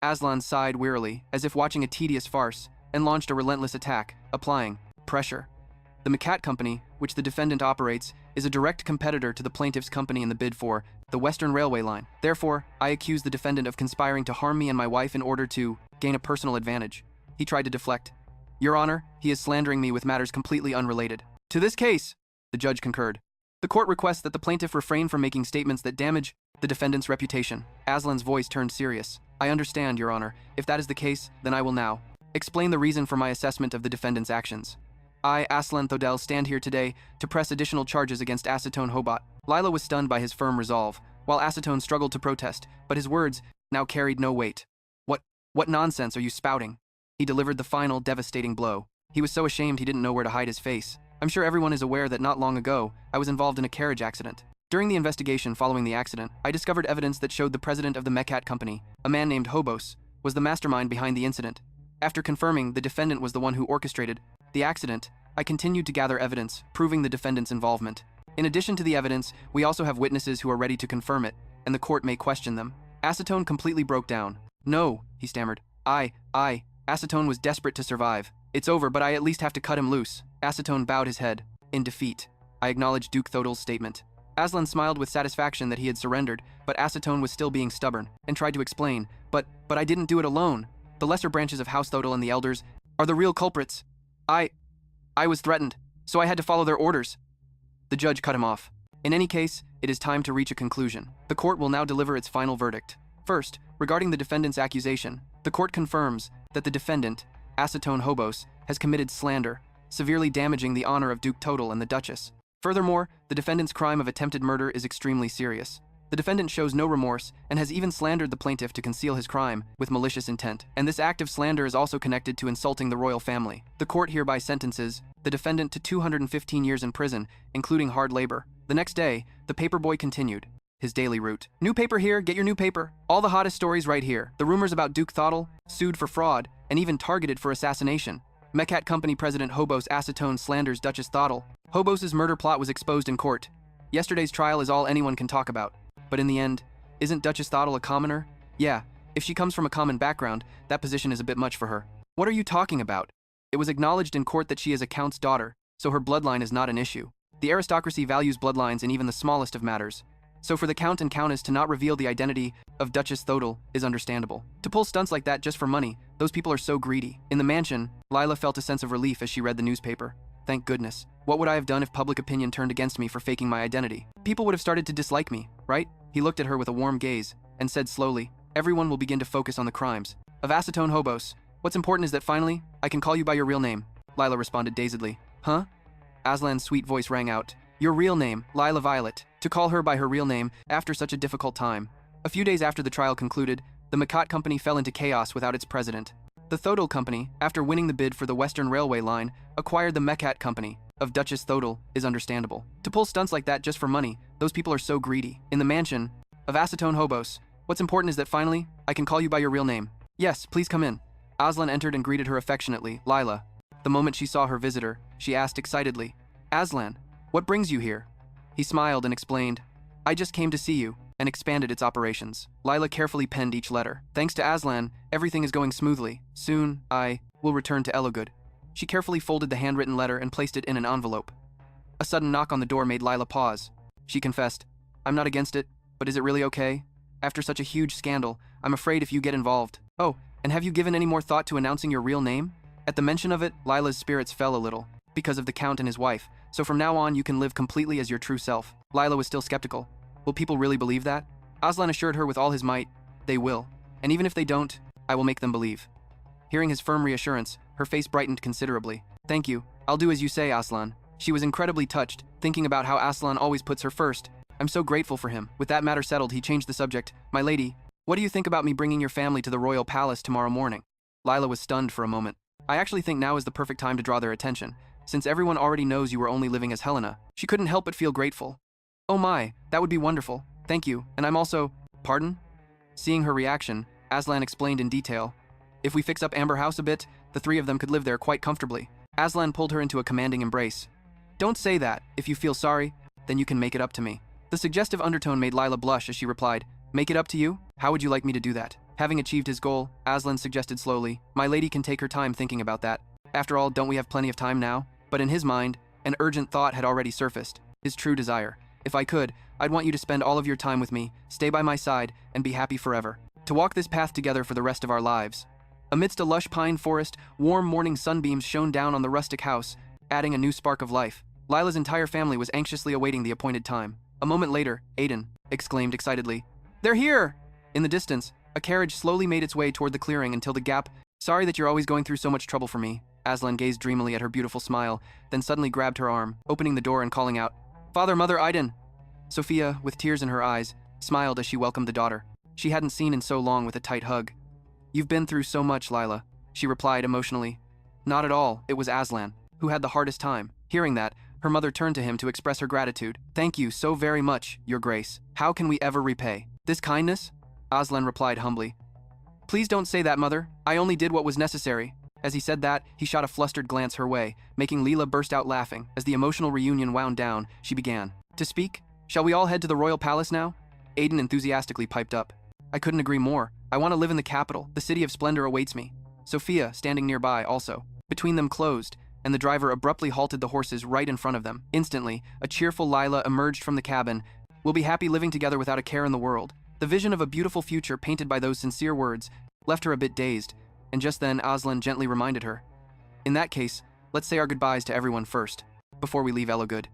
Aslan sighed wearily, as if watching a tedious farce, and launched a relentless attack, applying pressure. The McCat Company, which the defendant operates, is a direct competitor to the plaintiff's company in the bid for the Western Railway line. Therefore, I accuse the defendant of conspiring to harm me and my wife in order to gain a personal advantage. He tried to deflect. Your Honor, he is slandering me with matters completely unrelated to this case, the judge concurred. The court requests that the plaintiff refrain from making statements that damage the defendant's reputation. Aslan's voice turned serious. I understand, Your Honor. If that is the case, then I will now explain the reason for my assessment of the defendant's actions. I, Aslan Thodel, stand here today to press additional charges against Acetone Hobot. Lila was stunned by his firm resolve, while Acetone struggled to protest, but his words now carried no weight. What nonsense are you spouting? He delivered the final, devastating blow. He was so ashamed he didn't know where to hide his face. I'm sure everyone is aware that not long ago, I was involved in a carriage accident. During the investigation following the accident, I discovered evidence that showed the president of the McCat Company, a man named Hobos, was the mastermind behind the incident. After confirming the defendant was the one who orchestrated the accident, I continued to gather evidence, proving the defendant's involvement. In addition to the evidence, we also have witnesses who are ready to confirm it, and the court may question them. Acetone completely broke down. No, he stammered. Acetone was desperate to survive. It's over, but I at least have to cut him loose. Acetone bowed his head. In defeat, I acknowledged Duke Thodel's statement. Aslan smiled with satisfaction that he had surrendered, but Acetone was still being stubborn, and tried to explain. But I didn't do it alone. The lesser branches of House Thodel and the elders are the real culprits. I was threatened, so I had to follow their orders. The judge cut him off. In any case, it is time to reach a conclusion. The court will now deliver its final verdict. First, regarding the defendant's accusation, the court confirms that the defendant, Acetone Hobos, has committed slander, severely damaging the honor of Duke Thodel and the Duchess. Furthermore, the defendant's crime of attempted murder is extremely serious. The defendant shows no remorse and has even slandered the plaintiff to conceal his crime with malicious intent. And this act of slander is also connected to insulting the royal family. The court hereby sentences the defendant to 215 years in prison, including hard labor. The next day, the paperboy continued his daily route. New paper here, get your new paper. All the hottest stories right here. The rumors about Duke Thodel, sued for fraud, and even targeted for assassination. McCat Company President Hobos Acetone slanders Duchess Thodel. Hobos's murder plot was exposed in court. Yesterday's trial is all anyone can talk about. But in the end, isn't Duchess Thodel a commoner? Yeah, if she comes from a common background, that position is a bit much for her. What are you talking about? It was acknowledged in court that she is a count's daughter, so her bloodline is not an issue. The aristocracy values bloodlines in even the smallest of matters. So for the Count and Countess to not reveal the identity of Duchess Thodel is understandable. To pull stunts like that just for money, those people are so greedy. In the mansion, Lila felt a sense of relief as she read the newspaper. Thank goodness. What would I have done if public opinion turned against me for faking my identity? People would have started to dislike me, right? He looked at her with a warm gaze and said slowly, everyone will begin to focus on the crimes of Acetone Hobos. What's important is that finally, I can call you by your real name. Lila responded dazedly. Huh? Aslan's sweet voice rang out. Your real name, Lila Violet. To call her by her real name after such a difficult time. A few days after the trial concluded, the McCat Company fell into chaos without its president. The Thodel Company, after winning the bid for the Western Railway line, acquired the McCat Company of Duchess Thodel is understandable. To pull stunts like that just for money, Those people are so greedy. In the mansion of acetone hobos. What's important is that finally, I can call you by your real name. Yes, please come in. Aslan entered and greeted her affectionately, Lila. The moment she saw her visitor, she asked excitedly, Aslan, what brings you here? He smiled and explained, I just came to see you, and expanded its operations. Lila carefully penned each letter. Thanks to Aslan, everything is going smoothly. Soon, I will return to Elogud. She carefully folded the handwritten letter and placed it in an envelope. A sudden knock on the door made Lila pause. She confessed, I'm not against it, but is it really okay? After such a huge scandal, I'm afraid if you get involved. Oh, and have you given any more thought to announcing your real name? At the mention of it, Lila's spirits fell a little, because of the Count and his wife, so from now on you can live completely as your true self. Lila was still skeptical. Will people really believe that? Aslan assured her with all his might, they will. And even if they don't, I will make them believe. Hearing his firm reassurance, her face brightened considerably. Thank you. I'll do as you say, Aslan. She was incredibly touched, thinking about how Aslan always puts her first. I'm so grateful for him. With that matter settled, he changed the subject. My lady, what do you think about me bringing your family to the royal palace tomorrow morning? Lila was stunned for a moment. I actually think now is the perfect time to draw their attention, since everyone already knows you were only living as Helena. She couldn't help but feel grateful. Oh my, that would be wonderful. Thank you, and I'm also… Pardon? Seeing her reaction, Aslan explained in detail. If we fix up Amber House a bit, the three of them could live there quite comfortably. Aslan pulled her into a commanding embrace. Don't say that. If you feel sorry, then you can make it up to me. The suggestive undertone made Lila blush as she replied, Make it up to you? How would you like me to do that? Having achieved his goal, Aslan suggested slowly, My lady can take her time thinking about that. After all, don't we have plenty of time now? But in his mind, an urgent thought had already surfaced. His true desire. If I could, I'd want you to spend all of your time with me, stay by my side, and be happy forever. To walk this path together for the rest of our lives. Amidst a lush pine forest, warm morning sunbeams shone down on the rustic house, adding a new spark of life. Lila's entire family was anxiously awaiting the appointed time. A moment later, Aiden exclaimed excitedly, They're here! In the distance, a carriage slowly made its way toward the clearing until the gap. Sorry that you're always going through so much trouble for me. Aslan gazed dreamily at her beautiful smile, then suddenly grabbed her arm, opening the door and calling out, Father, Mother, Aiden! Sophia, with tears in her eyes, smiled as she welcomed the daughter. She hadn't seen in so long with a tight hug. You've been through so much, Lila, she replied emotionally. Not at all, it was Aslan, who had the hardest time. Hearing that, her mother turned to him to express her gratitude. Thank you so very much, Your Grace. How can we ever repay this kindness? Aslan replied humbly. Please don't say that, Mother. I only did what was necessary. As he said that, he shot a flustered glance her way, making Lila burst out laughing. As the emotional reunion wound down, she began to speak. Shall we all head to the royal palace now? Aiden enthusiastically piped up. I couldn't agree more. I want to live in the capital. The city of splendor awaits me. Sophia, standing nearby, also. Between them closed, and the driver abruptly halted the horses right in front of them. Instantly, a cheerful Lila emerged from the cabin. We'll be happy living together without a care in the world. The vision of a beautiful future painted by those sincere words left her a bit dazed, and just then Aslan gently reminded her. In that case, let's say our goodbyes to everyone first, before we leave Elogud.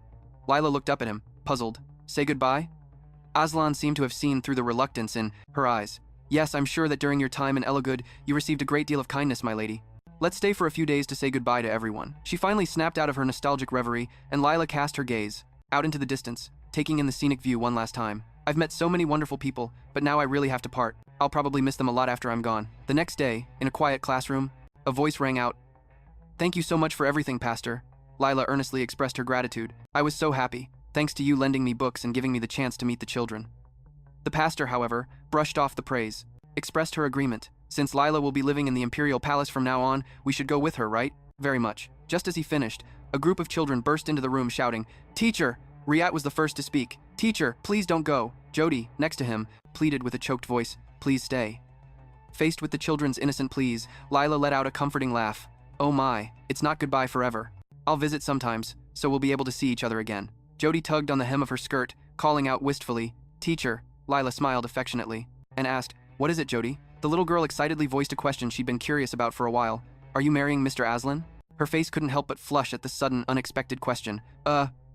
Lila looked up at him, puzzled. Say goodbye? Aslan seemed to have seen through the reluctance in her eyes. Yes, I'm sure that during your time in Elogud, you received a great deal of kindness, my lady. Let's stay for a few days to say goodbye to everyone. She finally snapped out of her nostalgic reverie, and Lila cast her gaze out into the distance, taking in the scenic view one last time. I've met so many wonderful people, but now I really have to part. I'll probably miss them a lot after I'm gone. The next day, in a quiet classroom, a voice rang out. Thank you so much for everything, Pastor. Lila earnestly expressed her gratitude. I was so happy, thanks to you lending me books and giving me the chance to meet the children. The pastor, however, brushed off the praise, expressed her agreement. Since Lila will be living in the Imperial Palace from now on, we should go with her, right? Very much. Just as he finished, a group of children burst into the room shouting, Teacher! Riyat was the first to speak. Teacher, please don't go. Jody, next to him, pleaded with a choked voice, Please stay. Faced with the children's innocent pleas, Lila let out a comforting laugh. Oh my, it's not goodbye forever. I'll visit sometimes, so we'll be able to see each other again. Jody tugged on the hem of her skirt, calling out wistfully, Teacher. Lila smiled affectionately, and asked, What is it, Jody? The little girl excitedly voiced a question she'd been curious about for a while. Are you marrying Mr. Aslan? Her face couldn't help but flush at the sudden, unexpected question.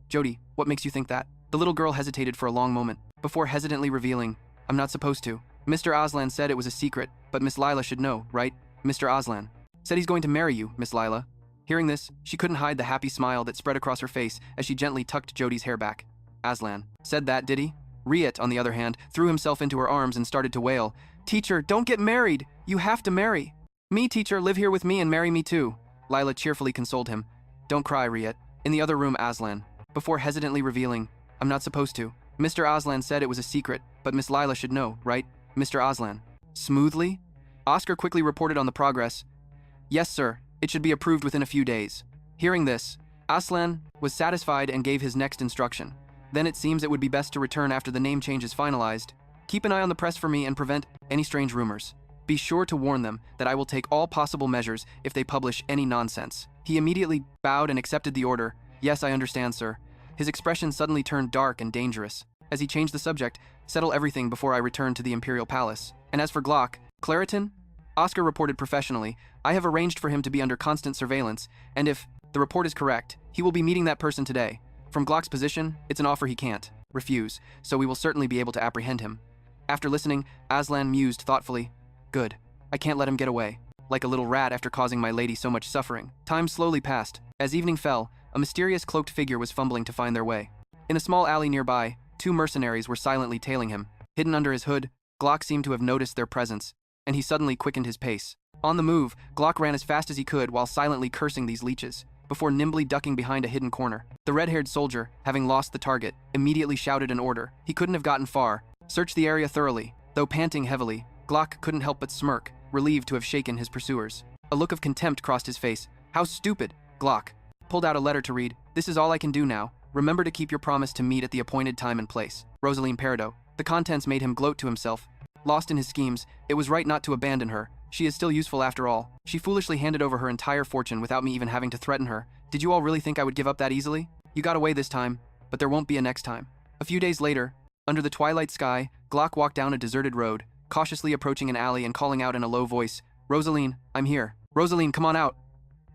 Jody, what makes you think that? The little girl hesitated for a long moment, before hesitantly revealing, I'm not supposed to. Mr. Aslan said it was a secret, but Miss Lila should know, right? Mr. Aslan said he's going to marry you, Miss Lila. Hearing this, she couldn't hide the happy smile that spread across her face as she gently tucked Jody's hair back. Aslan said that, did he? Riyat, on the other hand, threw himself into her arms and started to wail. Teacher, don't get married! You have to marry! Me, teacher, live here with me and marry me too. Lila cheerfully consoled him. Don't cry, Riyat. In the other room, Aslan, before hesitantly revealing, I'm not supposed to. Mr. Aslan said it was a secret, but Miss Lila should know, right, Mr. Aslan? Smoothly? Oscar quickly reported on the progress. Yes, sir. It should be approved within a few days. Hearing this, Aslan was satisfied and gave his next instruction. Then it seems it would be best to return after the name change is finalized. Keep an eye on the press for me and prevent any strange rumors. Be sure to warn them that I will take all possible measures if they publish any nonsense. He immediately bowed and accepted the order. Yes, I understand, sir. His expression suddenly turned dark and dangerous. As he changed the subject, settle everything before I return to the Imperial Palace. And as for Glock, Claritin? Oscar reported professionally. I have arranged for him to be under constant surveillance, and if the report is correct, he will be meeting that person today. From Glock's position, it's an offer he can't refuse, so we will certainly be able to apprehend him. After listening, Aslan mused thoughtfully. Good. I can't let him get away. Like a little rat after causing my lady so much suffering. Time slowly passed. As evening fell, a mysterious cloaked figure was fumbling to find their way. In a small alley nearby, 2 mercenaries were silently tailing him. Hidden under his hood, Glock seemed to have noticed their presence, and he suddenly quickened his pace. On the move, Glock ran as fast as he could while silently cursing these leeches, before nimbly ducking behind a hidden corner. The red-haired soldier, having lost the target, immediately shouted an order. He couldn't have gotten far. Search the area thoroughly. Though panting heavily, Glock couldn't help but smirk, relieved to have shaken his pursuers. A look of contempt crossed his face. How stupid! Glock pulled out a letter to read. This is all I can do now. Remember to keep your promise to meet at the appointed time and place. Rosaline Peridot. The contents made him gloat to himself. Lost in his schemes, it was right not to abandon her. She is still useful after all. She foolishly handed over her entire fortune without me even having to threaten her. Did you all really think I would give up that easily? You got away this time, but there won't be a next time. A few days later, under the twilight sky, Glock walked down a deserted road, cautiously approaching an alley and calling out in a low voice, Rosaline, I'm here. Rosaline, come on out.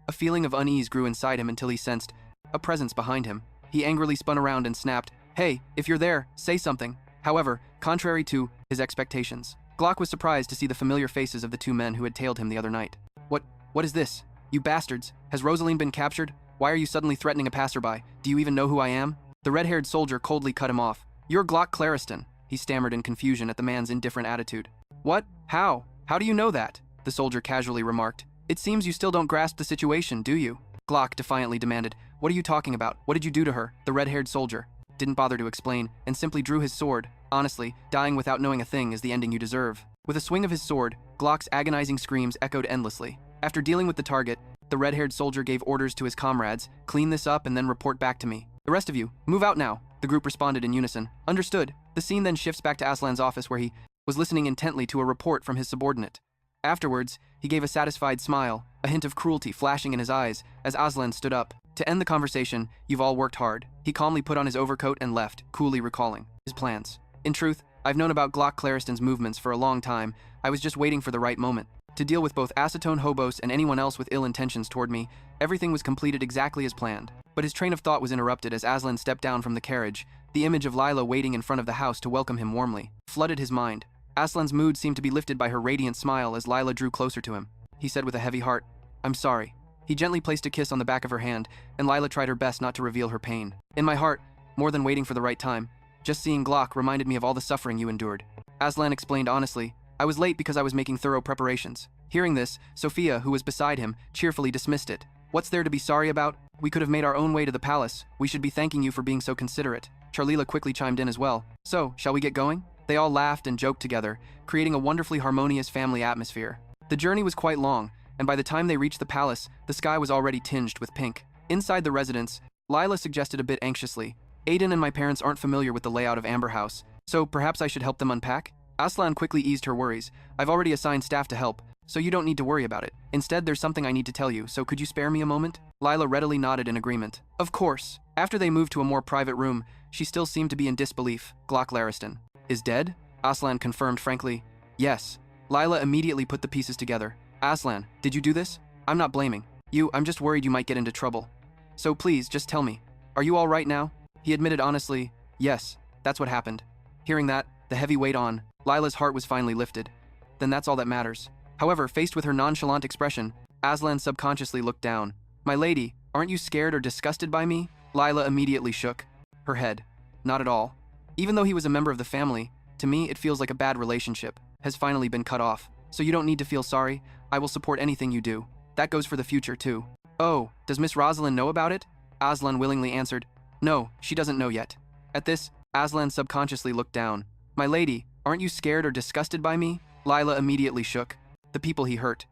A feeling of unease grew inside him until he sensed a presence behind him. He angrily spun around and snapped, Hey, if you're there, say something. However, contrary to his expectations, Glock was surprised to see the familiar faces of the 2 men who had tailed him the other night. What is this? You bastards! Has Rosaline been captured? Why are you suddenly threatening a passerby? Do you even know who I am? The red-haired soldier coldly cut him off. You're Glock Clariston, he stammered in confusion at the man's indifferent attitude. What? How? How do you know that? The soldier casually remarked. It seems you still don't grasp the situation, do you? Glock defiantly demanded. What are you talking about? What did you do to her? The red-haired soldier didn't bother to explain and simply drew his sword. Honestly, dying without knowing a thing is the ending you deserve. With a swing of his sword, Glock's agonizing screams echoed endlessly. After dealing with the target, the red-haired soldier gave orders to his comrades, clean this up and then report back to me. The rest of you, move out now, the group responded in unison. Understood. The scene then shifts back to Aslan's office where he was listening intently to a report from his subordinate. Afterwards, he gave a satisfied smile, a hint of cruelty flashing in his eyes as Aslan stood up. To end the conversation, you've all worked hard. He calmly put on his overcoat and left, coolly recalling his plans. In truth, I've known about Glock Clariston's movements for a long time. I was just waiting for the right moment. To deal with both Acetone Hobos and anyone else with ill intentions toward me, everything was completed exactly as planned. But his train of thought was interrupted as Aslan stepped down from the carriage. The image of Lila waiting in front of the house to welcome him warmly flooded his mind. Aslan's mood seemed to be lifted by her radiant smile as Lila drew closer to him. He said with a heavy heart, I'm sorry. He gently placed a kiss on the back of her hand, and Lila tried her best not to reveal her pain. In my heart, more than waiting for the right time, just seeing Glock reminded me of all the suffering you endured. Aslan explained honestly, I was late because I was making thorough preparations. Hearing this, Sophia, who was beside him, cheerfully dismissed it. What's there to be sorry about? We could have made our own way to the palace. We should be thanking you for being so considerate. Charlila quickly chimed in as well. So, shall we get going? They all laughed and joked together, creating a wonderfully harmonious family atmosphere. The journey was quite long, and by the time they reached the palace, the sky was already tinged with pink. Inside the residence, Lila suggested a bit anxiously, Aiden and my parents aren't familiar with the layout of Amber House, so perhaps I should help them unpack? Aslan quickly eased her worries. I've already assigned staff to help, so you don't need to worry about it. Instead, there's something I need to tell you, so could you spare me a moment? Lila readily nodded in agreement. Of course. After they moved to a more private room, she still seemed to be in disbelief. Glock Lariston is dead? Aslan confirmed frankly. Yes. Lila immediately put the pieces together. Aslan, did you do this? I'm not blaming you, I'm just worried you might get into trouble. So please, just tell me. Are you all right now? He admitted honestly, yes, that's what happened. Hearing that, the heavy weight on Lila's heart was finally lifted. Then that's all that matters. However, faced with her nonchalant expression, Aslan subconsciously looked down. My lady, aren't you scared or disgusted by me? Lila immediately shook her head. Not at all. Even though he was a member of the family, to me it feels like a bad relationship has finally been cut off. So you don't need to feel sorry. I will support anything you do. That goes for the future too. Oh, does Miss Rosaline know about it? Aslan willingly answered. No, she doesn't know yet. At this, Aslan subconsciously looked down. My lady, aren't you scared or disgusted by me? Lila immediately shook. The people he hurt.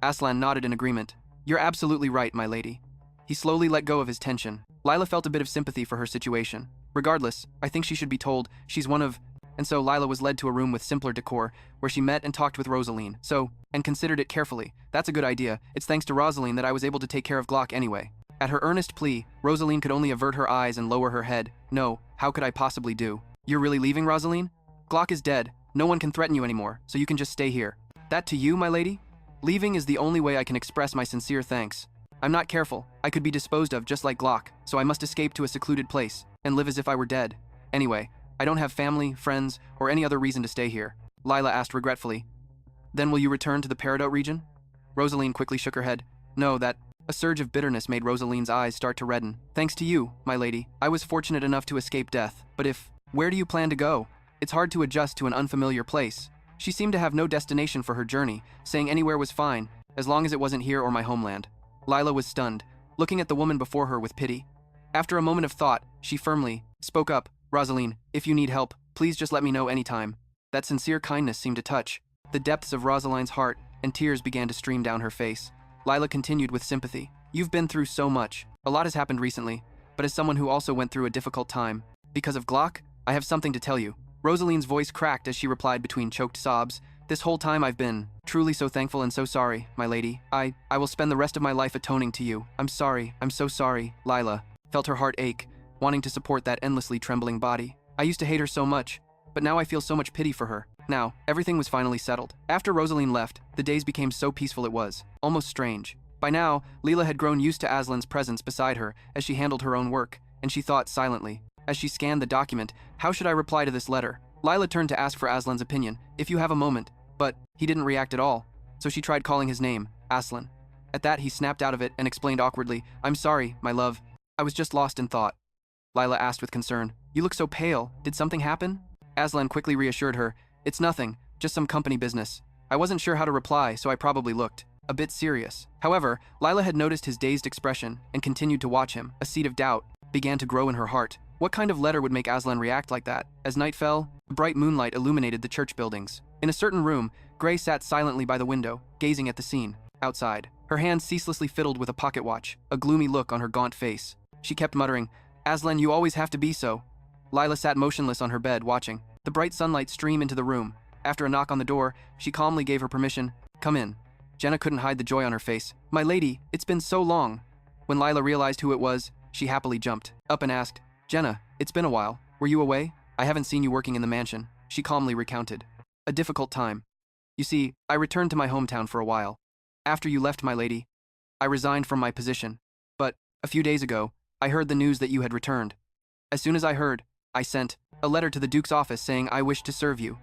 Aslan nodded in agreement. You're absolutely right, my lady. He slowly let go of his tension. Lila felt a bit of sympathy for her situation. Regardless, I think she should be told she's one of... And so Lila was led to a room with simpler decor, where she met and talked with Rosaline. And considered it carefully. That's a good idea. It's thanks to Rosaline that I was able to take care of Glock anyway. At her earnest plea, Rosaline could only avert her eyes and lower her head. No, how could I possibly do? You're really leaving, Rosaline? Glock is dead. No one can threaten you anymore, so you can just stay here. That to you, my lady? Leaving is the only way I can express my sincere thanks. I'm not careful. I could be disposed of just like Glock, so I must escape to a secluded place and live as if I were dead. Anyway, I don't have family, friends, or any other reason to stay here. Lila asked regretfully. Then will you return to the Peridot region? Rosaline quickly shook her head. No, that... A surge of bitterness made Rosaline's eyes start to redden. Thanks to you, my lady, I was fortunate enough to escape death. But where do you plan to go? It's hard to adjust to an unfamiliar place. She seemed to have no destination for her journey, saying anywhere was fine, as long as it wasn't here or my homeland. Lila was stunned, looking at the woman before her with pity. After a moment of thought, she firmly spoke up. Rosaline, if you need help, please just let me know anytime. That sincere kindness seemed to touch the depths of Rosaline's heart, and tears began to stream down her face. Lila continued with sympathy. You've been through so much. A lot has happened recently, but as someone who also went through a difficult time, because of Glock, I have something to tell you. Rosaline's voice cracked as she replied between choked sobs. This whole time I've been truly so thankful and so sorry, my lady. I will spend the rest of my life atoning to you. I'm sorry. I'm so sorry. Lila felt her heart ache, wanting to support that endlessly trembling body. I used to hate her so much, but now I feel so much pity for her. Now, everything was finally settled. After Rosaline left, the days became so peaceful it was almost strange. By now, Lila had grown used to Aslan's presence beside her as she handled her own work, and she thought silently. As she scanned the document, how should I reply to this letter? Lila turned to ask for Aslan's opinion, if you have a moment, but he didn't react at all, so she tried calling his name, Aslan. At that, he snapped out of it and explained awkwardly, I'm sorry, my love. I was just lost in thought. Lila asked with concern, you look so pale. Did something happen? Aslan quickly reassured her, it's nothing, just some company business. I wasn't sure how to reply, so I probably looked a bit serious. However, Lila had noticed his dazed expression and continued to watch him. A seed of doubt began to grow in her heart. What kind of letter would make Aslan react like that? As night fell, the bright moonlight illuminated the church buildings. In a certain room, Gray sat silently by the window, gazing at the scene. Outside, her hands ceaselessly fiddled with a pocket watch, a gloomy look on her gaunt face. She kept muttering, Aslan, you always have to be so. Lila sat motionless on her bed, watching the bright sunlight stream into the room. After a knock on the door, she calmly gave her permission. Come in. Jenna couldn't hide the joy on her face. My lady, it's been so long. When Lila realized who it was, she happily jumped up and asked, Jenna, it's been a while. Were you away? I haven't seen you working in the mansion. She calmly recounted. A difficult time. You see, I returned to my hometown for a while. After you left, my lady, I resigned from my position. But, a few days ago, I heard the news that you had returned. As soon as I heard, I sent a letter to the Duke's office saying I wished to serve you.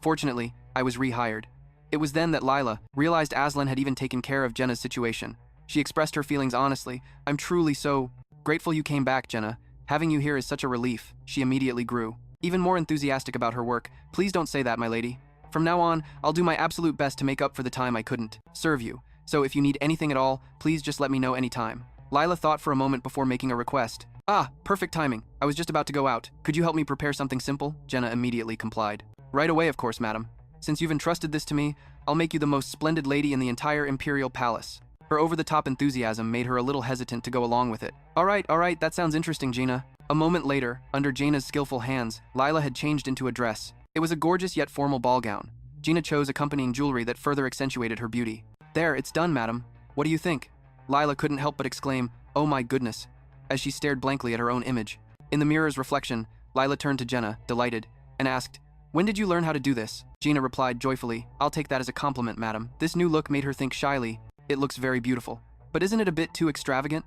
Fortunately, I was rehired. It was then that Lila realized Aslan had even taken care of Jenna's situation. She expressed her feelings honestly. I'm truly so grateful you came back, Jenna. Having you here is such a relief. She immediately grew even more enthusiastic about her work. Please don't say that, my lady. From now on, I'll do my absolute best to make up for the time I couldn't serve you. So if you need anything at all, please just let me know anytime. Lila thought for a moment before making a request. Ah, perfect timing. I was just about to go out. Could you help me prepare something simple? Jenna immediately complied. Right away, of course, madam. Since you've entrusted this to me, I'll make you the most splendid lady in the entire imperial palace. Her over-the-top enthusiasm made her a little hesitant to go along with it. All right, that sounds interesting, Gina. A moment later, under Jaina's skillful hands, Lila had changed into a dress. It was a gorgeous yet formal ball gown. Gina chose accompanying jewelry that further accentuated her beauty. There, it's done, madam. What do you think? Lila couldn't help but exclaim, oh my goodness, as she stared blankly at her own image. In the mirror's reflection, Lila turned to Jenna, delighted, and asked, when did you learn how to do this? Gina replied joyfully, I'll take that as a compliment, madam. This new look made her think shyly. It looks very beautiful. But isn't it a bit too extravagant?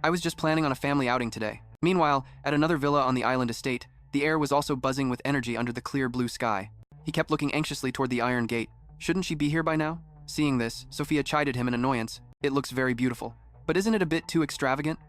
I was just planning on a family outing today. Meanwhile, at another villa on the island estate, the air was also buzzing with energy under the clear blue sky. He kept looking anxiously toward the iron gate. Shouldn't she be here by now? Seeing this, Sophia chided him in annoyance. It looks very beautiful. But isn't it a bit too extravagant?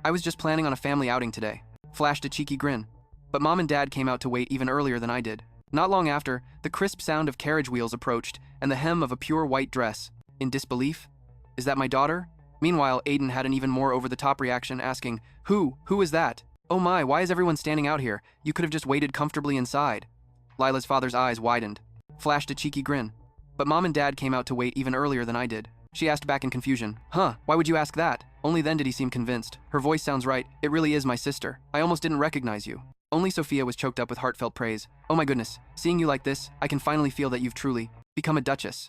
I was just planning on a family outing today. Flashed a cheeky grin. But Mom and Dad came out to wait even earlier than I did. Not long after, the crisp sound of carriage wheels approached and the hem of a pure white dress. In disbelief, is that my daughter? Meanwhile, Aiden had an even more over-the-top reaction, asking, Who is that? Oh my, why is everyone standing out here? You could have just waited comfortably inside. Lila's father's eyes widened, flashed a cheeky grin. But Mom and Dad came out to wait even earlier than I did. She asked back in confusion. Huh, why would you ask that? Only then did he seem convinced. Her voice sounds right. It really is my sister. I almost didn't recognize you. Only Sophia was choked up with heartfelt praise. Oh my goodness, seeing you like this, I can finally feel that you've truly become a duchess.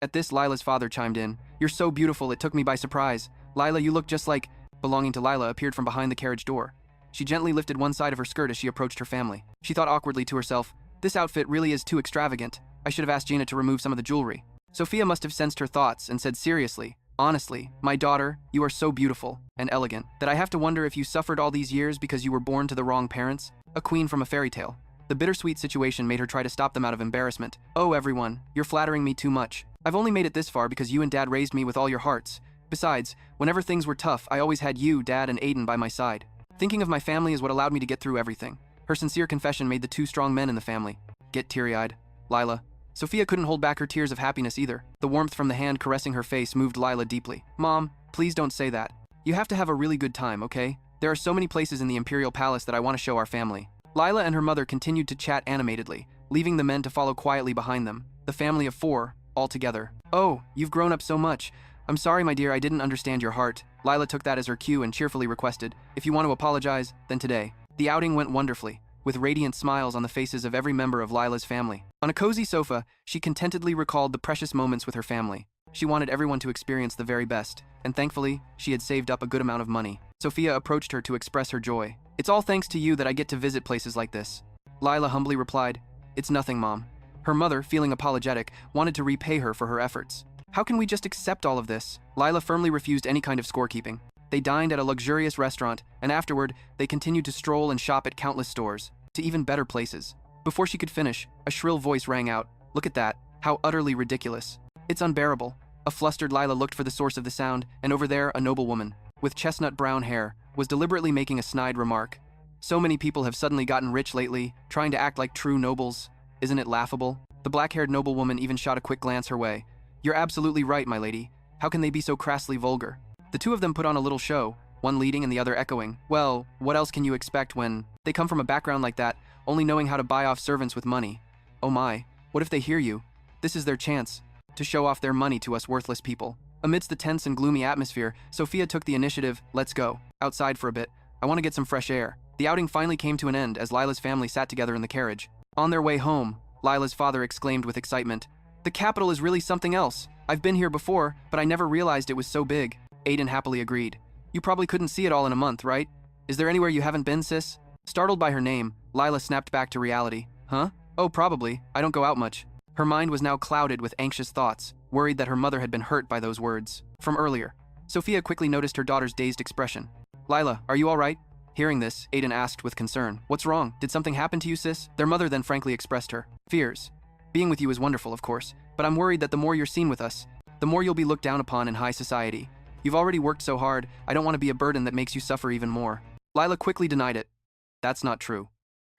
At this, Lila's father chimed in. You're so beautiful, it took me by surprise. Lila, you look just like... Belonging to Lila appeared from behind the carriage door. She gently lifted one side of her skirt as she approached her family. She thought awkwardly to herself, this outfit really is too extravagant. I should have asked Gina to remove some of the jewelry. Sophia must have sensed her thoughts and said seriously, honestly, my daughter, you are so beautiful and elegant that I have to wonder if you suffered all these years because you were born to the wrong parents, a queen from a fairy tale. The bittersweet situation made her try to stop them out of embarrassment. Oh everyone, you're flattering me too much. I've only made it this far because you and Dad raised me with all your hearts. Besides, whenever things were tough, I always had you, Dad, and Aiden by my side. Thinking of my family is what allowed me to get through everything. Her sincere confession made the two strong men in the family get teary-eyed. Lila. Sophia couldn't hold back her tears of happiness either. The warmth from the hand caressing her face moved Lila deeply. Mom, please don't say that. You have to have a really good time, okay? There are so many places in the Imperial Palace that I want to show our family. Lila and her mother continued to chat animatedly, leaving the men to follow quietly behind them, the family of 4, all together. Oh, you've grown up so much. I'm sorry, my dear, I didn't understand your heart. Lila took that as her cue and cheerfully requested, if you want to apologize, then today. The outing went wonderfully, with radiant smiles on the faces of every member of Lila's family. On a cozy sofa, she contentedly recalled the precious moments with her family. She wanted everyone to experience the very best, and thankfully, she had saved up a good amount of money. Sophia approached her to express her joy. It's all thanks to you that I get to visit places like this. Lila humbly replied, it's nothing, Mom. Her mother, feeling apologetic, wanted to repay her for her efforts. How can we just accept all of this? Lila firmly refused any kind of scorekeeping. They dined at a luxurious restaurant, and afterward, they continued to stroll and shop at countless stores, to even better places. Before she could finish, a shrill voice rang out. Look at that. How utterly ridiculous. It's unbearable. A flustered Lila looked for the source of the sound, and over there, a noblewoman, with chestnut brown hair, was deliberately making a snide remark. So many people have suddenly gotten rich lately, trying to act like true nobles. Isn't it laughable? The black-haired noblewoman even shot a quick glance her way. You're absolutely right, my lady. How can they be so crassly vulgar? The two of them put on a little show, one leading and the other echoing. Well, what else can you expect when they come from a background like that, only knowing how to buy off servants with money? Oh my, what if they hear you? This is their chance to show off their money to us worthless people. Amidst the tense and gloomy atmosphere, Sophia took the initiative. Let's go outside for a bit. I want to get some fresh air. The outing finally came to an end as Lila's family sat together in the carriage. On their way home, Lila's father exclaimed with excitement, the capital is really something else. I've been here before, but I never realized it was so big. Aiden happily agreed. You probably couldn't see it all in a month, right? Is there anywhere you haven't been, sis? Startled by her name, Lila snapped back to reality. Huh? Oh, probably. I don't go out much. Her mind was now clouded with anxious thoughts, worried that her mother had been hurt by those words from earlier. Sophia quickly noticed her daughter's dazed expression. Lila, are you all right? Hearing this, Aiden asked with concern. What's wrong? Did something happen to you, sis? Their mother then frankly expressed her fears. Being with you is wonderful, of course, but I'm worried that the more you're seen with us, the more you'll be looked down upon in high society. You've already worked so hard, I don't want to be a burden that makes you suffer even more. Lila quickly denied it. That's not true.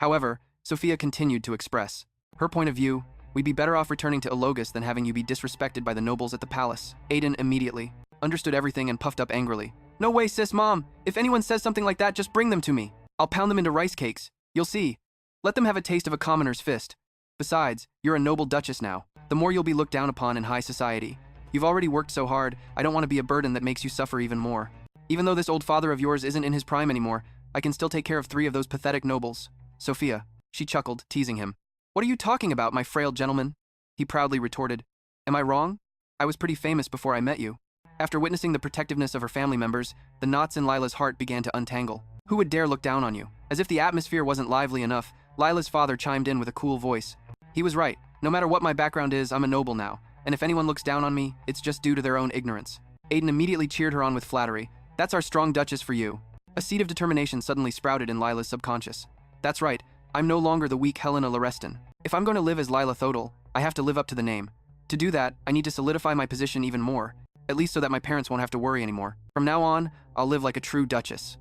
However, Sophia continued to express her point of view. We'd be better off returning to Elogus than having you be disrespected by the nobles at the palace. Aiden immediately understood everything and puffed up angrily. No way, sis, Mom. If anyone says something like that, just bring them to me. I'll pound them into rice cakes. You'll see. Let them have a taste of a commoner's fist. Besides, you're a noble duchess now. The more you'll be looked down upon in high society. You've already worked so hard, I don't want to be a burden that makes you suffer even more. Even though this old father of yours isn't in his prime anymore, I can still take care of 3 of those pathetic nobles. Sophia, she chuckled, teasing him. What are you talking about, my frail gentleman? He proudly retorted. Am I wrong? I was pretty famous before I met you. After witnessing the protectiveness of her family members, the knots in Lila's heart began to untangle. Who would dare look down on you? As if the atmosphere wasn't lively enough, Lila's father chimed in with a cool voice. He was right. No matter what my background is, I'm a noble now. And if anyone looks down on me, it's just due to their own ignorance. Aiden immediately cheered her on with flattery. That's our strong duchess for you. A seed of determination suddenly sprouted in Lila's subconscious. That's right. I'm no longer the weak Helena Lorestan. If I'm going to live as Lila Thodol, I have to live up to the name. To do that, I need to solidify my position even more, at least so that my parents won't have to worry anymore. From now on, I'll live like a true duchess.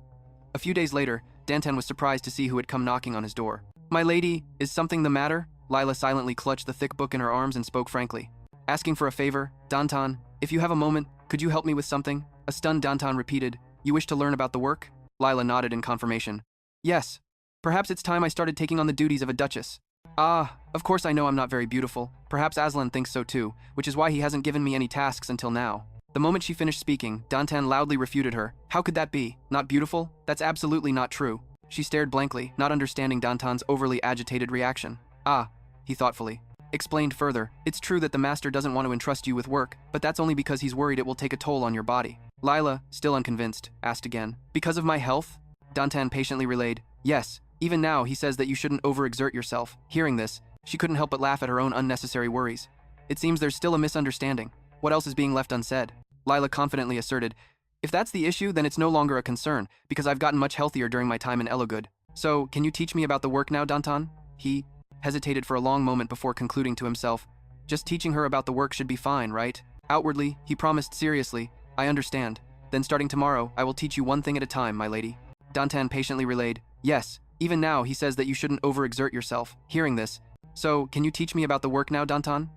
A few days later, Dantan was surprised to see who had come knocking on his door. My lady, is something the matter? Lila silently clutched the thick book in her arms and spoke frankly. Asking for a favor, Dantan, if you have a moment, could you help me with something? A stunned Dantan repeated, you wish to learn about the work? Lila nodded in confirmation. Yes. Perhaps it's time I started taking on the duties of a duchess. Ah, of course I know I'm not very beautiful. Perhaps Aslan thinks so too, which is why he hasn't given me any tasks until now. The moment she finished speaking, Dantan loudly refuted her. How could that be? Not beautiful? That's absolutely not true. She stared blankly, not understanding Dantan's overly agitated reaction. Ah, he thoughtfully explained further. It's true that the master doesn't want to entrust you with work, but that's only because he's worried it will take a toll on your body. Lila, still unconvinced, asked again. Because of my health? Dantan patiently relayed. Yes. Even now, he says that you shouldn't overexert yourself. Hearing this, she couldn't help but laugh at her own unnecessary worries. It seems there's still a misunderstanding. What else is being left unsaid? Lila confidently asserted. If that's the issue, then it's no longer a concern, because I've gotten much healthier during my time in Elogud. So, can you teach me about the work now, Dantan? He hesitated for a long moment before concluding to himself. Just teaching her about the work should be fine, right? Outwardly, he promised seriously. I understand. Then starting tomorrow, I will teach you one thing at a time, my lady. Dantan patiently relayed. Yes. Even now, he says that you shouldn't overexert yourself. Hearing this. So, can you teach me about the work now, Dantan?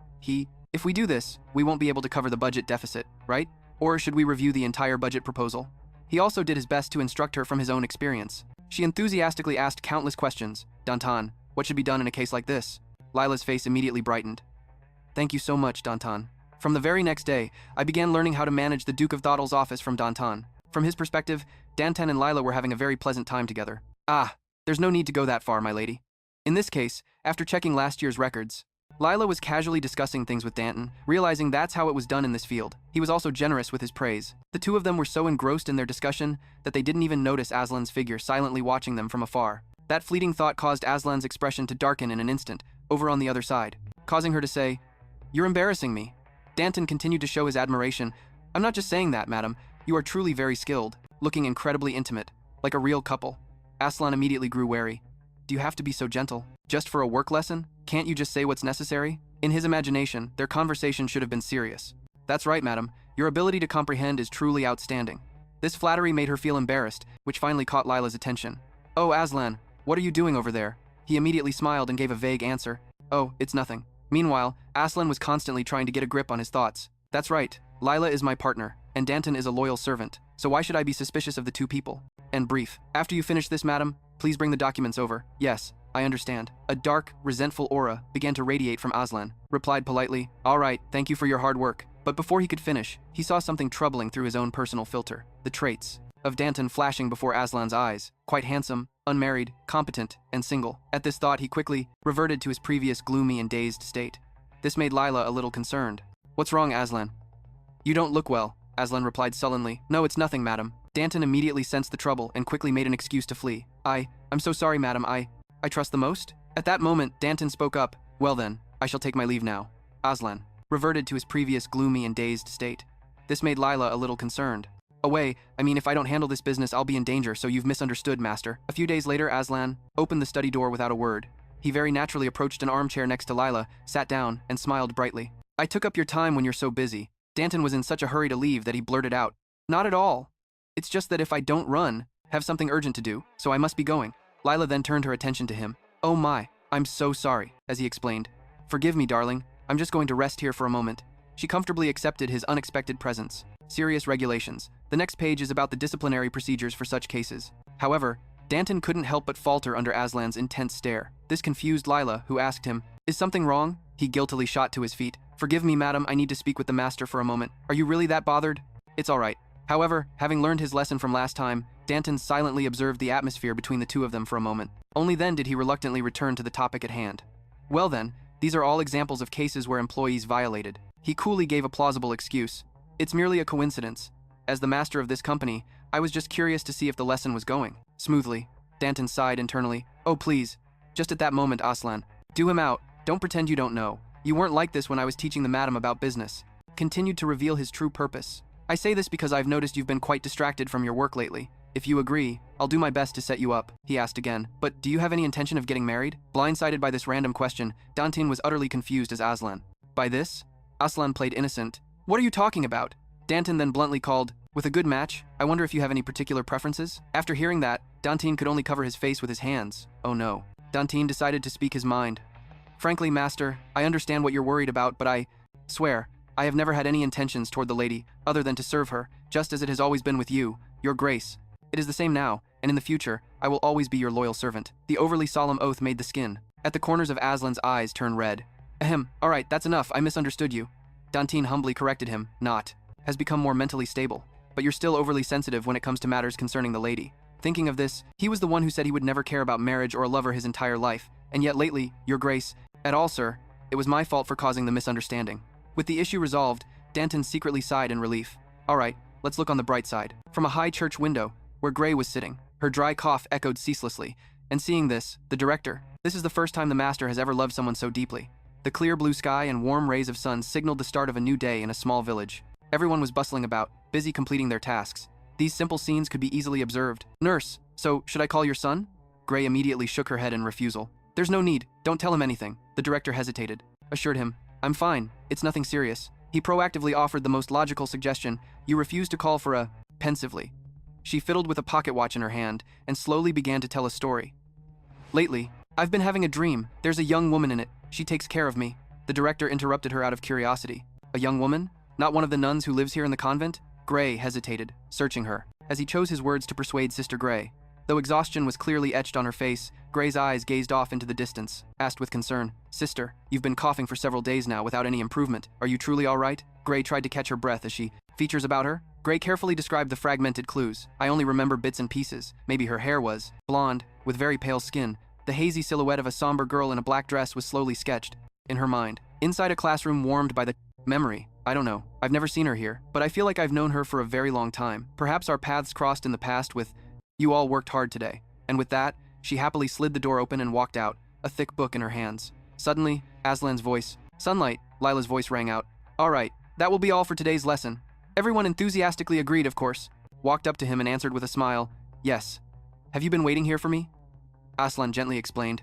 If we do this, we won't be able to cover the budget deficit, right? Or should we review the entire budget proposal? He also did his best to instruct her from his own experience. She enthusiastically asked countless questions. Dantan, what should be done in a case like this? Lila's face immediately brightened. Thank you so much, Dantan. From the very next day, I began learning how to manage the Duke of Dawdle's office from Dantan. From his perspective, Dantan and Lila were having a very pleasant time together. Ah, there's no need to go that far, my lady. In this case, after checking last year's records, Lila was casually discussing things with Dantan, realizing that's how it was done in this field. He was also generous with his praise. The two of them were so engrossed in their discussion that they didn't even notice Aslan's figure silently watching them from afar. That fleeting thought caused Aslan's expression to darken in an instant, over on the other side, causing her to say, You're embarrassing me. Dantan continued to show his admiration. I'm not just saying that, madam. You are truly very skilled, looking incredibly intimate, like a real couple. Aslan immediately grew wary. Do you have to be so gentle? Just for a work lesson? Can't you just say what's necessary? In his imagination, their conversation should have been serious. That's right, madam. Your ability to comprehend is truly outstanding. This flattery made her feel embarrassed, which finally caught Lila's attention. Oh, Aslan, what are you doing over there? He immediately smiled and gave a vague answer. Oh, it's nothing. Meanwhile, Aslan was constantly trying to get a grip on his thoughts. That's right. Lila is my partner, and Dantan is a loyal servant. So why should I be suspicious of the two people? And brief. After you finish this, madam, please bring the documents over. Yes, I understand. A dark, resentful aura began to radiate from Aslan. Replied politely, All right, thank you for your hard work. But before he could finish, he saw something troubling through his own personal filter. The traits of Dantan flashing before Aslan's eyes. Quite handsome, unmarried, competent, and single. At this thought, he quickly reverted to his previous gloomy and dazed state. This made Lila a little concerned. What's wrong, Aslan? You don't look well, Aslan replied sullenly. No, it's nothing, madam. Dantan immediately sensed the trouble and quickly made an excuse to flee. I'm so sorry, madam. I trust the most? At that moment, Dantan spoke up. Well then, I shall take my leave now. Aslan reverted to his previous gloomy and dazed state. This made Lila a little concerned. Away, if I don't handle this business, I'll be in danger, so you've misunderstood, master. A few days later, Aslan opened the study door without a word. He very naturally approached an armchair next to Lila, sat down, and smiled brightly. I took up your time when you're so busy. Dantan was in such a hurry to leave that he blurted out. Not at all. It's just that if I don't run, have something urgent to do, so I must be going. Lila then turned her attention to him. Oh my, I'm so sorry, as he explained. Forgive me, darling. I'm just going to rest here for a moment. She comfortably accepted his unexpected presence. Serious regulations. The next page is about the disciplinary procedures for such cases. However, Dantan couldn't help but falter under Aslan's intense stare. This confused Lila, who asked him, Is something wrong? He guiltily shot to his feet. Forgive me, madam, I need to speak with the master for a moment. Are you really that bothered? It's all right. However, having learned his lesson from last time, Dantan silently observed the atmosphere between the two of them for a moment. Only then did he reluctantly return to the topic at hand. Well then, these are all examples of cases where employees violated. He coolly gave a plausible excuse. It's merely a coincidence. As the master of this company, I was just curious to see if the lesson was going smoothly. Dantan sighed internally. Oh please. Just at that moment, Aslan. Do him out. Don't pretend you don't know. You weren't like this when I was teaching the madam about business. Continued to reveal his true purpose. I say this because I've noticed you've been quite distracted from your work lately. If you agree, I'll do my best to set you up, he asked again. But do you have any intention of getting married? Blindsided by this random question, Dantan was utterly confused as Aslan. By this? Aslan played innocent. What are you talking about? Dantan then bluntly called, With a good match, I wonder if you have any particular preferences? After hearing that, Dantan could only cover his face with his hands. Oh no. Dantan decided to speak his mind. Frankly, master, I understand what you're worried about, but I swear, I have never had any intentions toward the lady, other than to serve her, just as it has always been with you, your grace. It is the same now, and in the future, I will always be your loyal servant. The overly solemn oath made the skin at the corners of Aslan's eyes turn red. Ahem, alright, that's enough, I misunderstood you. Dantine humbly corrected him, has become more mentally stable. But you're still overly sensitive when it comes to matters concerning the lady. Thinking of this, he was the one who said he would never care about marriage or a lover his entire life, and yet lately, your grace, at all, sir, it was my fault for causing the misunderstanding. With the issue resolved, Danton secretly sighed in relief. Alright, let's look on the bright side. From a high church window, where Gray was sitting, her dry cough echoed ceaselessly, and seeing this, the director, this is the first time the master has ever loved someone so deeply. The clear blue sky and warm rays of sun signaled the start of a new day in a small village. Everyone was bustling about, busy completing their tasks. These simple scenes could be easily observed. Nurse, so should I call your son? Gray immediately shook her head in refusal. There's no need, don't tell him anything. The director hesitated, assured him, I'm fine, it's nothing serious. He proactively offered the most logical suggestion, you refuse to call for a, pensively. She fiddled with a pocket watch in her hand and slowly began to tell a story. Lately, I've been having a dream. There's a young woman in it. She takes care of me. The director interrupted her out of curiosity. A young woman? Not one of the nuns who lives here in the convent? Gray hesitated, searching her, as he chose his words to persuade Sister Gray. Though exhaustion was clearly etched on her face, Gray's eyes gazed off into the distance, asked with concern, Sister, you've been coughing for several days now without any improvement. Are you truly all right? Gray tried to catch her breath as she, features about her? Gray carefully described the fragmented clues. I only remember bits and pieces. Maybe her hair was blonde, with very pale skin. The hazy silhouette of a somber girl in a black dress was slowly sketched in her mind. Inside a classroom warmed by the memory. I don't know. I've never seen her here, but I feel like I've known her for a very long time. Perhaps our paths crossed in the past with, you all worked hard today. And with that, she happily slid the door open and walked out, a thick book in her hands. Suddenly, Aslan's voice, Sunlight, Lila's voice rang out. All right, that will be all for today's lesson. Everyone enthusiastically agreed, of course. Walked up to him and answered with a smile, yes. Have you been waiting here for me? Aslan gently explained.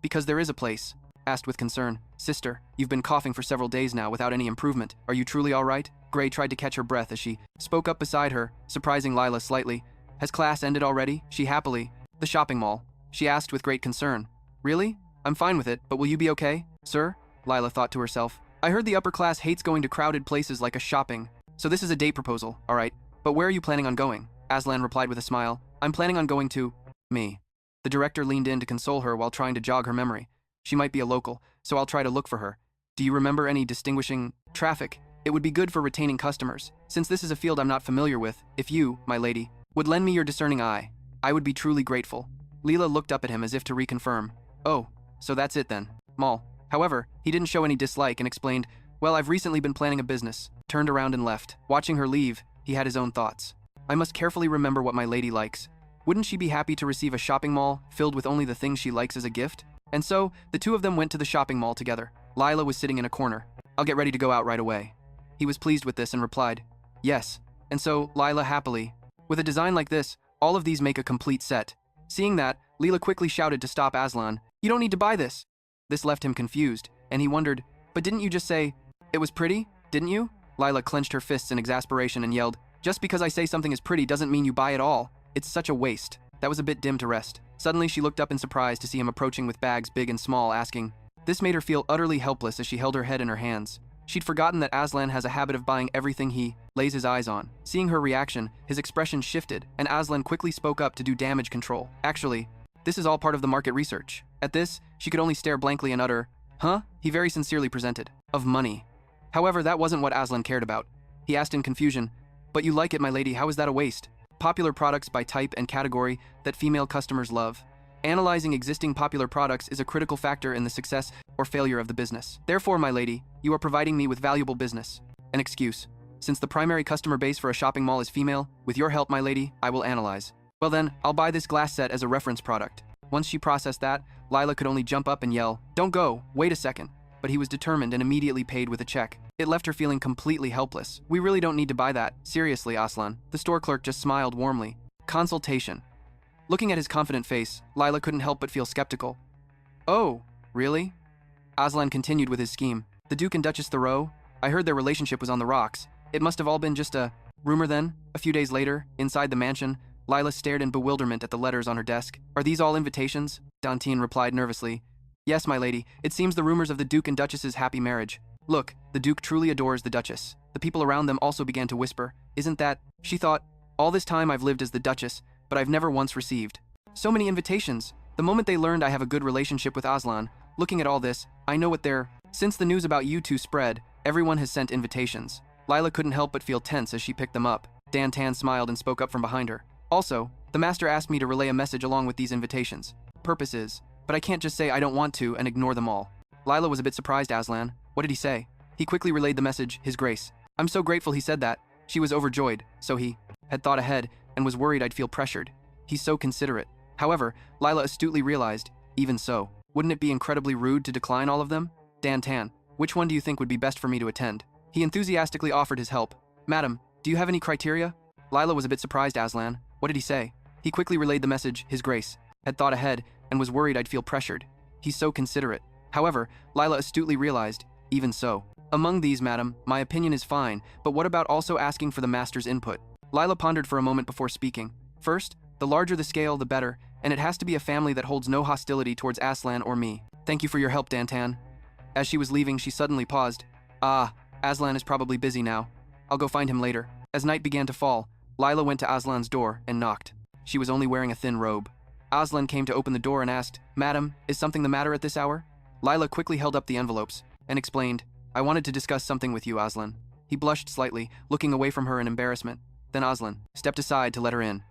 Because there is a place. Asked with concern, Sister, you've been coughing for several days now without any improvement. Are you truly all right? Gray tried to catch her breath as she spoke up beside her, surprising Lila slightly. Has class ended already? She happily. The shopping mall. She asked with great concern. Really? I'm fine with it, but will you be okay? Sir? Lila thought to herself. I heard the upper class hates going to crowded places like a shopping. So this is a date proposal, all right. But where are you planning on going? Aslan replied with a smile. I'm planning on going to me. The director leaned in to console her while trying to jog her memory. She might be a local, so I'll try to look for her. Do you remember any distinguishing traffic? It would be good for retaining customers. Since this is a field I'm not familiar with, if you, my lady, would lend me your discerning eye, I would be truly grateful. Lila looked up at him as if to reconfirm. Oh, so that's it then. Mall. However, he didn't show any dislike and explained, well, I've recently been planning a business. Turned around and left. Watching her leave, he had his own thoughts. I must carefully remember what my lady likes. Wouldn't she be happy to receive a shopping mall filled with only the things she likes as a gift? And so, the two of them went to the shopping mall together. Lila was sitting in a corner. I'll get ready to go out right away. He was pleased with this and replied, yes. And so, Lila happily. With a design like this, all of these make a complete set. Seeing that, Lila quickly shouted to stop Aslan, you don't need to buy this. This left him confused, and he wondered, but didn't you just say, it was pretty, didn't you? Lila clenched her fists in exasperation and yelled, just because I say something is pretty doesn't mean you buy it all. It's such a waste. That was a bit dim to rest. Suddenly she looked up in surprise to see him approaching with bags big and small, asking. This made her feel utterly helpless as she held her head in her hands. She'd forgotten that Aslan has a habit of buying everything he lays his eyes on. Seeing her reaction, his expression shifted, and Aslan quickly spoke up to do damage control. Actually, this is all part of the market research. At this, she could only stare blankly and utter, huh? He very sincerely presented. Of money. However, that wasn't what Aslan cared about. He asked in confusion, but you like it, my lady, how is that a waste? Popular products by type and category that female customers love. Analyzing existing popular products is a critical factor in the success or failure of the business. Therefore, my lady, you are providing me with valuable business. An excuse. Since the primary customer base for a shopping mall is female, with your help, my lady, I will analyze. Well then, I'll buy this glass set as a reference product. Once she processed that, Lila could only jump up and yell, don't go, wait a second. But he was determined and immediately paid with a check. It left her feeling completely helpless. We really don't need to buy that. Seriously, Aslan. The store clerk just smiled warmly. Consultation. Looking at his confident face, Lila couldn't help but feel skeptical. Oh, really? Aslan continued with his scheme. The Duke and Duchess Thoreau? I heard their relationship was on the rocks. It must have all been just a rumor then? A few days later, inside the mansion, Lila stared in bewilderment at the letters on her desk. Are these all invitations? Dantine replied nervously. Yes, my lady. It seems the rumors of the Duke and Duchess's happy marriage. Look, the Duke truly adores the Duchess. The people around them also began to whisper. Isn't that? She thought, all this time I've lived as the Duchess, but I've never once received So many invitations. The moment they learned I have a good relationship with Aslan, looking at all this, I know what they're... Since the news about you two spread, everyone has sent invitations. Lila couldn't help but feel tense as she picked them up. Dan Tan smiled and spoke up from behind her. Also, the master asked me to relay a message along with these invitations. Purpose is, but I can't just say I don't want to and ignore them all. Lila was a bit surprised. Aslan, what did he say? He quickly relayed the message, His Grace. I'm so grateful he said that. She was overjoyed, so he had thought ahead and was worried I'd feel pressured. He's so considerate. However, Lila astutely realized, even so, wouldn't it be incredibly rude to decline all of them? Dan Tan, which one do you think would be best for me to attend? He enthusiastically offered his help. Madam, do you have any criteria? Lila was a bit surprised. Aslan, what did he say? He quickly relayed the message, His Grace, had thought ahead and was worried I'd feel pressured. He's so considerate. However, Lila astutely realized, even so. Among these, madam, my opinion is fine, but what about also asking for the master's input? Lila pondered for a moment before speaking. First, the larger the scale, the better, and it has to be a family that holds no hostility towards Aslan or me. Thank you for your help, Dan Tan. As she was leaving, she suddenly paused. Aslan is probably busy now. I'll go find him later. As night began to fall, Lila went to Aslan's door and knocked. She was only wearing a thin robe. Aslan came to open the door and asked, Madam, is something the matter at this hour? Lila quickly held up the envelopes and explained, I wanted to discuss something with you, Aslan. He blushed slightly, looking away from her in embarrassment. Then Aslan stepped aside to let her in.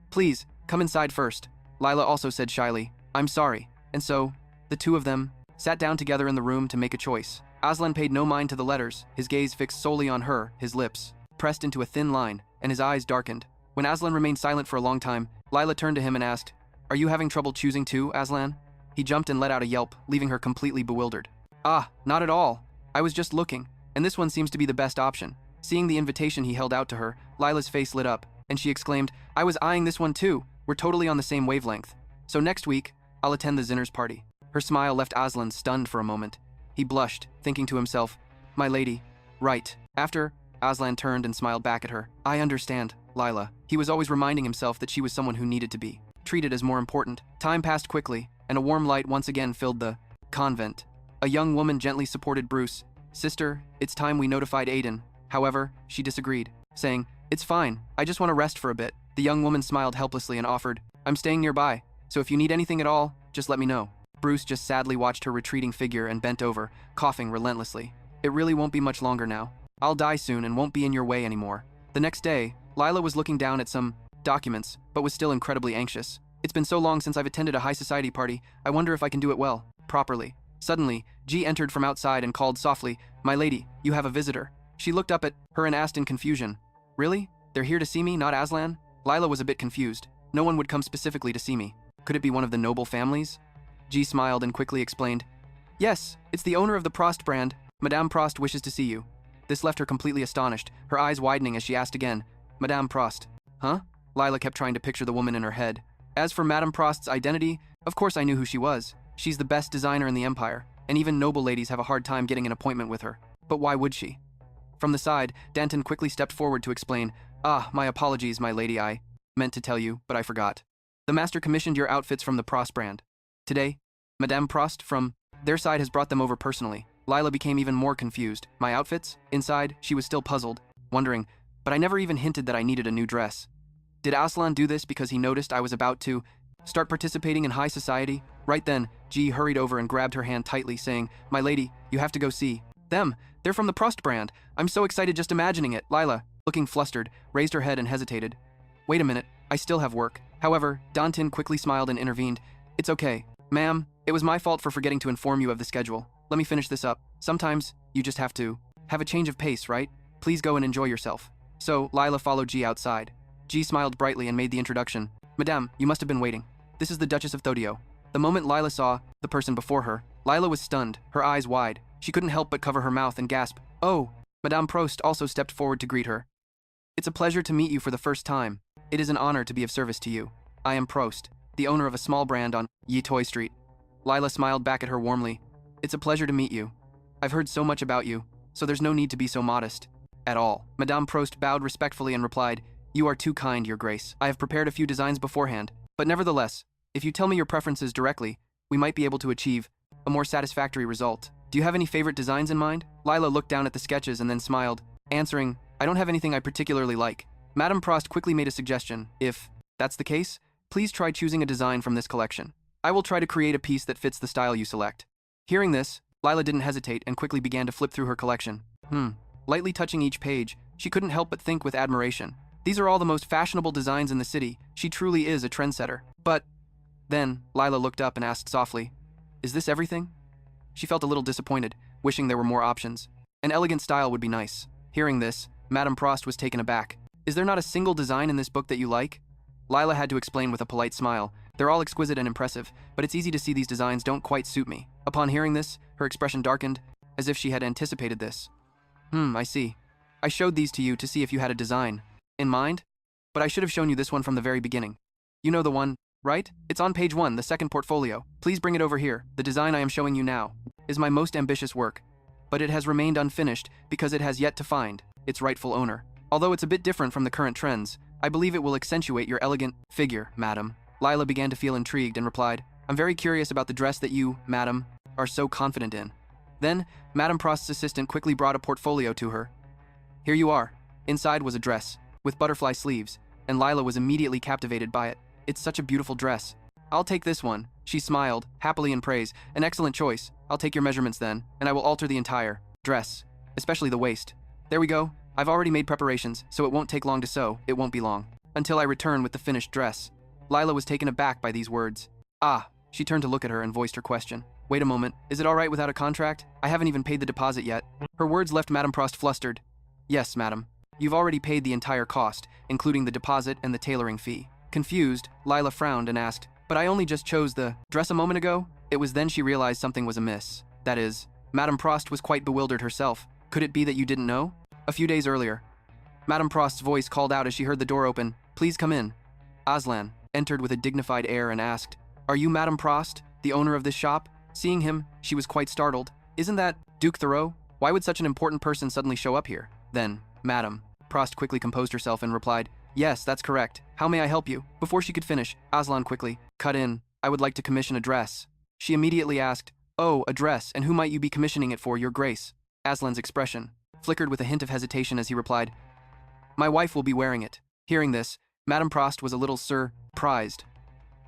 Please, come inside first. Lila also said shyly, I'm sorry. And so, the two of them sat down together in the room to make a choice. Aslan paid no mind to the letters, his gaze fixed solely on her, his lips pressed into a thin line, and his eyes darkened. When Aslan remained silent for a long time, Lila turned to him and asked, Are you having trouble choosing too, Aslan? He jumped and let out a yelp, leaving her completely bewildered. Not at all. I was just looking, and this one seems to be the best option. Seeing the invitation he held out to her, Lila's face lit up, and she exclaimed, I was eyeing this one too. We're totally on the same wavelength. So next week, I'll attend the Zinner's party. Her smile left Aslan stunned for a moment. He blushed, thinking to himself, My lady. Right. After, Aslan turned and smiled back at her. I understand, Lila. He was always reminding himself that she was someone who needed to be treated as more important. Time passed quickly, and a warm light once again filled the convent. A young woman gently supported Bruce. Sister, it's time we notified Aiden. However, she disagreed, saying, It's fine, I just want to rest for a bit. The young woman smiled helplessly and offered, I'm staying nearby, so if you need anything at all, just let me know. Bruce just sadly watched her retreating figure and bent over, coughing relentlessly. It really won't be much longer now. I'll die soon and won't be in your way anymore. The next day, Lila was looking down at some documents, but was still incredibly anxious. It's been so long since I've attended a high society party, I wonder if I can do it well, properly. Suddenly, G entered from outside and called softly, My lady, you have a visitor. She looked up at her and asked in confusion, Really? They're here to see me, not Aslan? Lila was a bit confused. No one would come specifically to see me. Could it be one of the noble families? G smiled and quickly explained, Yes, it's the owner of the Prost brand. Madame Prost wishes to see you. This left her completely astonished, her eyes widening as she asked again, Madame Prost. Huh? Lila kept trying to picture the woman in her head. As for Madame Prost's identity, of course I knew who she was. She's the best designer in the empire, and even noble ladies have a hard time getting an appointment with her. But why would she? From the side, Danton quickly stepped forward to explain, My apologies, my lady, I meant to tell you, but I forgot. The master commissioned your outfits from the Prost brand. Today, Madame Prost from their side has brought them over personally. Lila became even more confused. My outfits? Inside, she was still puzzled, wondering, but I never even hinted that I needed a new dress. Did Aslan do this because he noticed I was about to start participating in high society? Right then, G hurried over and grabbed her hand tightly, saying, My lady, you have to go see them. They're from the Prost brand. I'm so excited just imagining it. Lila, looking flustered, raised her head and hesitated. Wait a minute, I still have work. However, Danton quickly smiled and intervened. It's okay. Ma'am, it was my fault for forgetting to inform you of the schedule. Let me finish this up. Sometimes, you just have to have a change of pace, right? Please go and enjoy yourself. So, Lila followed G outside. G smiled brightly and made the introduction. Madame, you must have been waiting. This is the Duchess of Thodio. The moment Lila saw the person before her, Lila was stunned, her eyes wide. She couldn't help but cover her mouth and gasp, Oh! Madame Prost also stepped forward to greet her. It's a pleasure to meet you for the first time. It is an honor to be of service to you. I am Prost, the owner of a small brand on Yi Toy Street. Lila smiled back at her warmly. It's a pleasure to meet you. I've heard so much about you, so there's no need to be so modest. At all. Madame Prost bowed respectfully and replied, You are too kind, Your Grace. I have prepared a few designs beforehand, but nevertheless, if you tell me your preferences directly, we might be able to achieve a more satisfactory result. Do you have any favorite designs in mind? Lila looked down at the sketches and then smiled, answering, I don't have anything I particularly like. Madame Prost quickly made a suggestion. If that's the case, Please try choosing a design from this collection. I will try to create a piece that fits the style you select. Hearing this, Lila didn't hesitate and quickly began to flip through her collection. Lightly touching each page, she couldn't help but think with admiration. These are all the most fashionable designs in the city. She truly is a trendsetter. But then, Lila looked up and asked softly, "Is this everything?" She felt a little disappointed, wishing there were more options. An elegant style would be nice. Hearing this, Madame Prost was taken aback. "Is there not a single design in this book that you like?" Lila had to explain with a polite smile. "They're all exquisite and impressive, but it's easy to see these designs don't quite suit me." Upon hearing this, her expression darkened, as if she had anticipated this. I see. I showed these to you to see if you had a design in mind, but I should have shown you this one from the very beginning. You know the one, right? It's on page 1, the second portfolio. Please bring it over here. The design I am showing you now is my most ambitious work, but it has remained unfinished because it has yet to find its rightful owner. Although it's a bit different from the current trends, I believe it will accentuate your elegant figure, madam. Lila began to feel intrigued and replied, "I'm very curious about the dress that you, madam, are so confident in." Then, Madame Prost's assistant quickly brought a portfolio to her. Here you are. Inside was a dress, with butterfly sleeves, and Lila was immediately captivated by it. "It's such a beautiful dress." "I'll take this one." She smiled, happily in praise. "An excellent choice. I'll take your measurements then, and I will alter the entire dress, especially the waist. There we go. I've already made preparations, so it won't take long to sew. It won't be long until I return with the finished dress." Lila was taken aback by these words. She turned to look at her and voiced her question. "Wait a moment, is it all right without a contract? I haven't even paid the deposit yet." Her words left Madame Prost flustered. "Yes, madam. You've already paid the entire cost, including the deposit and the tailoring fee." Confused, Lila frowned and asked, "But I only just chose the dress a moment ago?" It was then she realized something was amiss. That is, Madame Prost was quite bewildered herself. Could it be that you didn't know? A few days earlier, Madame Prost's voice called out as she heard the door open. "Please come in." Aslan entered with a dignified air and asked, "Are you Madame Prost, the owner of this shop?" Seeing him, she was quite startled. "Isn't that Duke Thoreau? Why would such an important person suddenly show up here?" Then, Madame Prost quickly composed herself and replied, "Yes, that's correct. How may I help you?" Before she could finish, Aslan quickly cut in, "I would like to commission a dress." She immediately asked, "Oh, a dress, and who might you be commissioning it for, your grace?" Aslan's expression flickered with a hint of hesitation as he replied, "My wife will be wearing it." Hearing this, Madame Prost was a little surprised.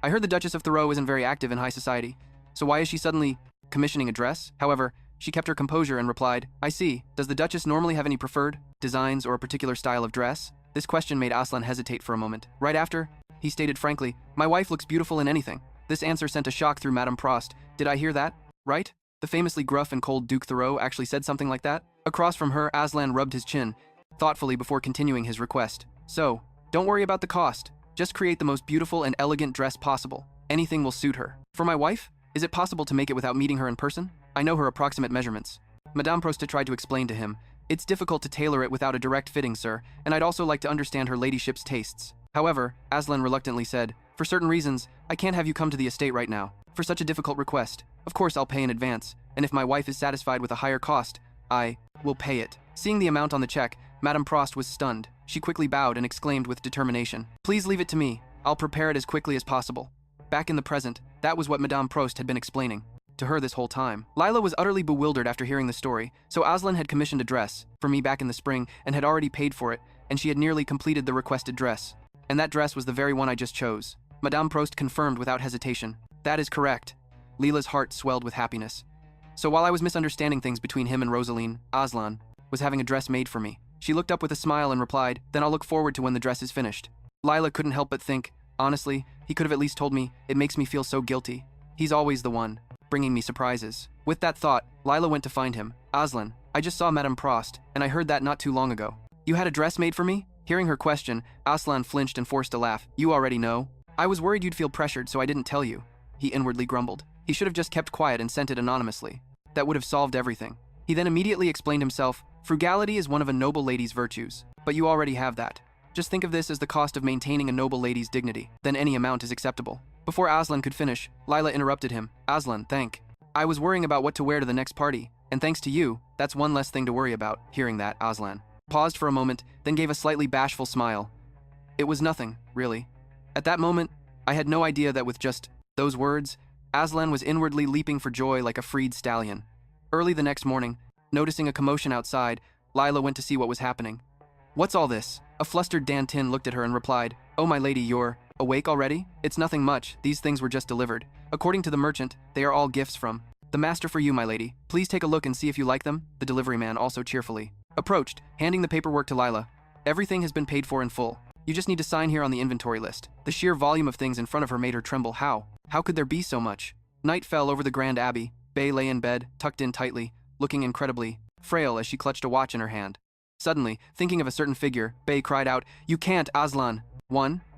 "I heard the Duchess of Thoreau isn't very active in high society, so why is she suddenly commissioning a dress?" However, she kept her composure and replied, "I see. Does the Duchess normally have any preferred designs or a particular style of dress?" This question made Aslan hesitate for a moment. Right after, he stated frankly, "My wife looks beautiful in anything." This answer sent a shock through Madame Prost. Did I hear that? Right? The famously gruff and cold Duke Thoreau actually said something like that? Across from her, Aslan rubbed his chin thoughtfully before continuing his request. "So, don't worry about the cost. Just create the most beautiful and elegant dress possible. Anything will suit her. For my wife? Is it possible to make it without meeting her in person? I know her approximate measurements." Madame Prost tried to explain to him, "It's difficult to tailor it without a direct fitting, sir, and I'd also like to understand her ladyship's tastes." However, Aslan reluctantly said, "For certain reasons, I can't have you come to the estate right now. For such a difficult request, of course I'll pay in advance, and if my wife is satisfied with a higher cost, I will pay it." Seeing the amount on the check, Madame Prost was stunned. She quickly bowed and exclaimed with determination, "Please leave it to me. I'll prepare it as quickly as possible." Back in the present, that was what Madame Prost had been explaining to her this whole time. Lila was utterly bewildered after hearing the story, so Aslan had commissioned a dress for me back in the spring and had already paid for it, and she had nearly completed the requested dress. And that dress was the very one I just chose. Madame Prost confirmed without hesitation. "That is correct." Lila's heart swelled with happiness. So while I was misunderstanding things between him and Rosaline, Aslan was having a dress made for me. She looked up with a smile and replied, "Then I'll look forward to when the dress is finished." Lila couldn't help but think, honestly, he could have at least told me. It makes me feel so guilty. He's always the one bringing me surprises. With that thought, Lila went to find him. "Aslan, I just saw Madame Prost, and I heard that not too long ago. You had a dress made for me?" Hearing her question, Aslan flinched and forced a laugh. "You already know? I was worried you'd feel pressured, so I didn't tell you." He inwardly grumbled. He should have just kept quiet and sent it anonymously. That would have solved everything. He then immediately explained himself, "Frugality is one of a noble lady's virtues, but you already have that. Just think of this as the cost of maintaining a noble lady's dignity. Then any amount is acceptable." Before Aslan could finish, Lila interrupted him. "Aslan, I was worrying about what to wear to the next party, and thanks to you, that's one less thing to worry about." Hearing that, Aslan paused for a moment, then gave a slightly bashful smile. "It was nothing, really." At that moment, I had no idea that with just those words, Aslan was inwardly leaping for joy like a freed stallion. Early the next morning, noticing a commotion outside, Lila went to see what was happening. "What's all this?" A flustered Dantin looked at her and replied, "Oh my lady, you're..." Awake already? It's nothing much, these things were just delivered. According to the merchant, they are all gifts from the master for you, my lady. Please take a look and see if you like them. The delivery man also cheerfully approached, handing the paperwork to Lila. Everything has been paid for in full. You just need to sign here on the inventory list. The sheer volume of things in front of her made her tremble. How could there be so much? Night fell over the grand abbey. Bae lay in bed, tucked in tightly, looking incredibly frail as she clutched a watch in her hand. Suddenly, thinking of a certain figure, Bae cried out, "You can't, Aslan!"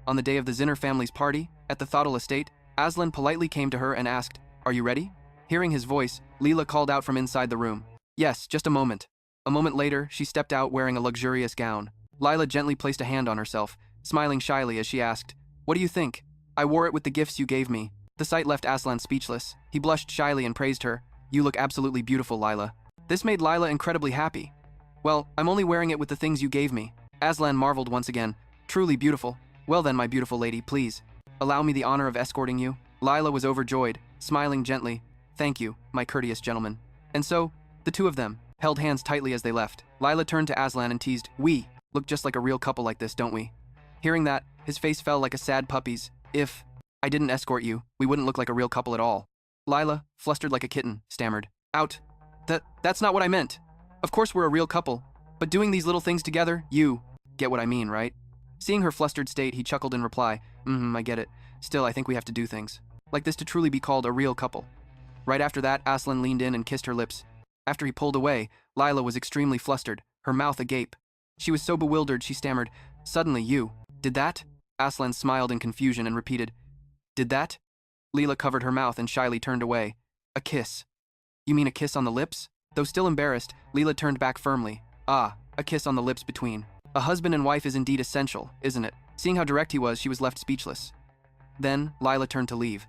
On the day of the Zinner family's party, at the Thodal estate, Aslan politely came to her and asked, "Are you ready?" Hearing his voice, Lila called out from inside the room, "Yes, just a moment." A moment later, she stepped out wearing a luxurious gown. Lila gently placed a hand on herself, smiling shyly as she asked, "What do you think?" "I wore it with the gifts you gave me." The sight left Aslan speechless. He blushed shyly and praised her. "You look absolutely beautiful, Lila." This made Lila incredibly happy. "Well, I'm only wearing it with the things you gave me." Aslan marveled once again. "Truly beautiful. Well then, my beautiful lady, please allow me the honor of escorting you." Lila was overjoyed, smiling gently. "Thank you, my courteous gentleman." And so, the two of them held hands tightly as they left. Lila turned to Aslan and teased, "We look just like a real couple like this, don't we?" Hearing that, his face fell like a sad puppy's. "If I didn't escort you, we wouldn't look like a real couple at all." Lila, flustered like a kitten, stammered, "Out. That's not what I meant. Of course we're a real couple, but doing these little things together, you get what I mean, right?" Seeing her flustered state, he chuckled in reply, I get it. Still, I think we have to do things like this to truly be called a real couple." Right after that, Aslan leaned in and kissed her lips. After he pulled away, Lila was extremely flustered, her mouth agape. She was so bewildered, she stammered, "Suddenly you did that?" Aslan smiled in confusion and repeated, "Did that?" Lila covered her mouth and shyly turned away. "A kiss. You mean a kiss on the lips?" Though still embarrassed, Lila turned back firmly. "Ah, a kiss on the lips between a husband and wife is indeed essential, isn't it?" Seeing how direct he was, she was left speechless. Then, Lila turned to leave.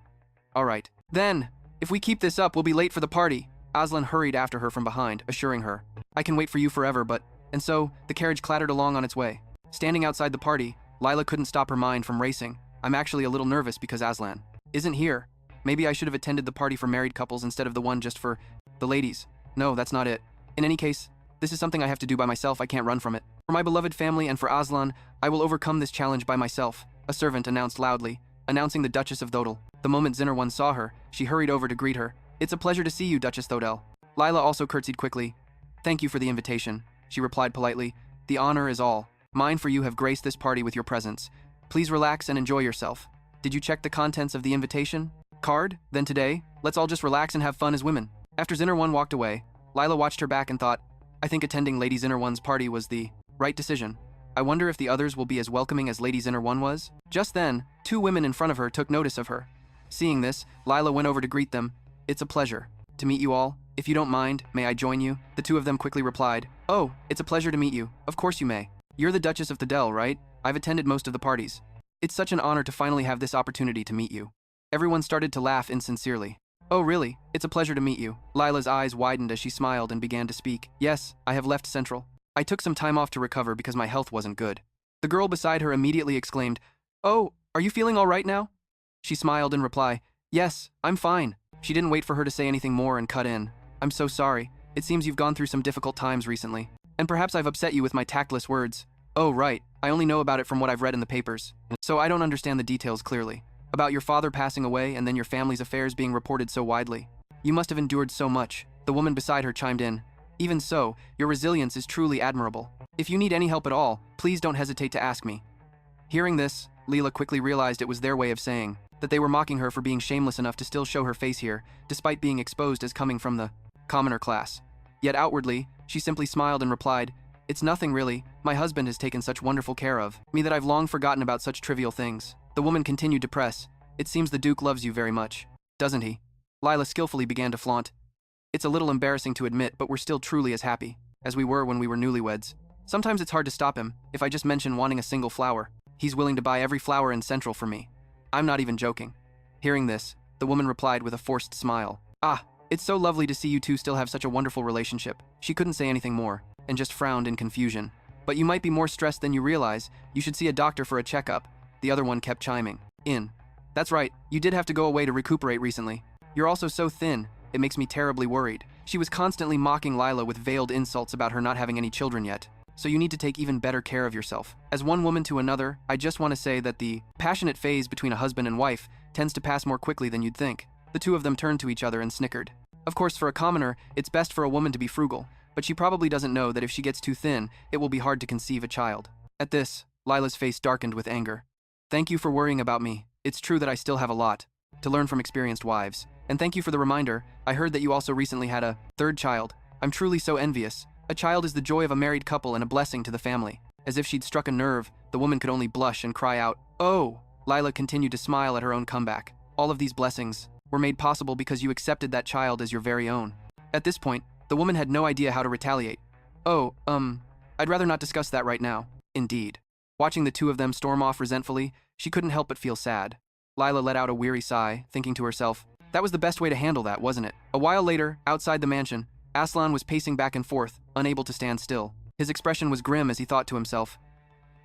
"All right. Then, if we keep this up, we'll be late for the party." Aslan hurried after her from behind, assuring her, "I can wait for you forever, but..." And so, the carriage clattered along on its way. Standing outside the party, Lila couldn't stop her mind from racing. "I'm actually a little nervous because Aslan isn't here. Maybe I should have attended the party for married couples instead of the one just for the ladies. No, that's not it. In any case, this is something I have to do by myself. I can't run from it. For my beloved family and for Aslan, I will overcome this challenge by myself," a servant announced loudly, announcing the Duchess of Thodal. The moment Zinner one saw her, she hurried over to greet her. "It's a pleasure to see you, Duchess Thodal." Lila also curtsied quickly. "Thank you for the invitation," she replied politely. "The honor is all mine, for you have graced this party with your presence. Please relax and enjoy yourself. Did you check the contents of the invitation card? Then today, let's all just relax and have fun as women." After Zinner one walked away, Lila watched her back and thought, "I think attending Lady Zinner one's party was the right decision. I wonder if the others will be as welcoming as Lady Zinner one was." Just then, two women in front of her took notice of her. Seeing this, Lila went over to greet them. "It's a pleasure to meet you all. If you don't mind, may I join you?" The two of them quickly replied, "Oh, it's a pleasure to meet you. Of course you may. You're the Duchess of Thodal, right? I've attended most of the parties. It's such an honor to finally have this opportunity to meet you." Everyone started to laugh insincerely. "Oh really? It's a pleasure to meet you." Lila's eyes widened as she smiled and began to speak. "Yes, I have left Central. I took some time off to recover because my health wasn't good." The girl beside her immediately exclaimed, "Oh, are you feeling all right now?" She smiled in reply, "Yes, I'm fine." She didn't wait for her to say anything more and cut in, "I'm so sorry. It seems you've gone through some difficult times recently. And perhaps I've upset you with my tactless words." "Oh right, I only know about it from what I've read in the papers. So I don't understand the details clearly. About your father passing away and then your family's affairs being reported so widely. You must have endured so much." The woman beside her chimed in, "Even so, your resilience is truly admirable. If you need any help at all, please don't hesitate to ask me." Hearing this, Lila quickly realized it was their way of saying that they were mocking her for being shameless enough to still show her face here, despite being exposed as coming from the commoner class. Yet outwardly, she simply smiled and replied, "It's nothing really. My husband has taken such wonderful care of me that I've long forgotten about such trivial things." The woman continued to press, "It seems the Duke loves you very much, doesn't he?" Lila skillfully began to flaunt, "It's a little embarrassing to admit, but we're still truly as happy as we were when we were newlyweds. Sometimes it's hard to stop him. If I just mention wanting a single flower, he's willing to buy every flower in Central for me. I'm not even joking." Hearing this, the woman replied with a forced smile, "Ah, it's so lovely to see you two still have such a wonderful relationship." She couldn't say anything more, and just frowned in confusion. "But you might be more stressed than you realize. You should see a doctor for a checkup." The other one kept chiming in. "That's right, you did have to go away to recuperate recently. You're also so thin, it makes me terribly worried." She was constantly mocking Lila with veiled insults about her not having any children yet. so you need to take even better care of yourself. As one woman to another, I just want to say that the passionate phase between a husband and wife tends to pass more quickly than you'd think. The two of them turned to each other and snickered. Of course, for a commoner, it's best for a woman to be frugal, but she probably doesn't know that if she gets too thin, it will be hard to conceive a child. At this, Lila's face darkened with anger. Thank you for worrying about me. It's true that I still have a lot to learn from experienced wives. And thank you for the reminder. I heard that you also recently had a third child. I'm truly so envious. A child is the joy of a married couple and a blessing to the family. As if she'd struck a nerve, the woman could only blush and cry out, "Oh!" Lila continued to smile at her own comeback. All of these blessings were made possible because you accepted that child as your very own. At this point, the woman had no idea how to retaliate. Oh, I'd rather not discuss that right now. Indeed. Watching the two of them storm off resentfully, she couldn't help but feel sad. Lila let out a weary sigh, thinking to herself, that was the best way to handle that, wasn't it? A while later, outside the mansion, Aslan was pacing back and forth, unable to stand still. His expression was grim as he thought to himself,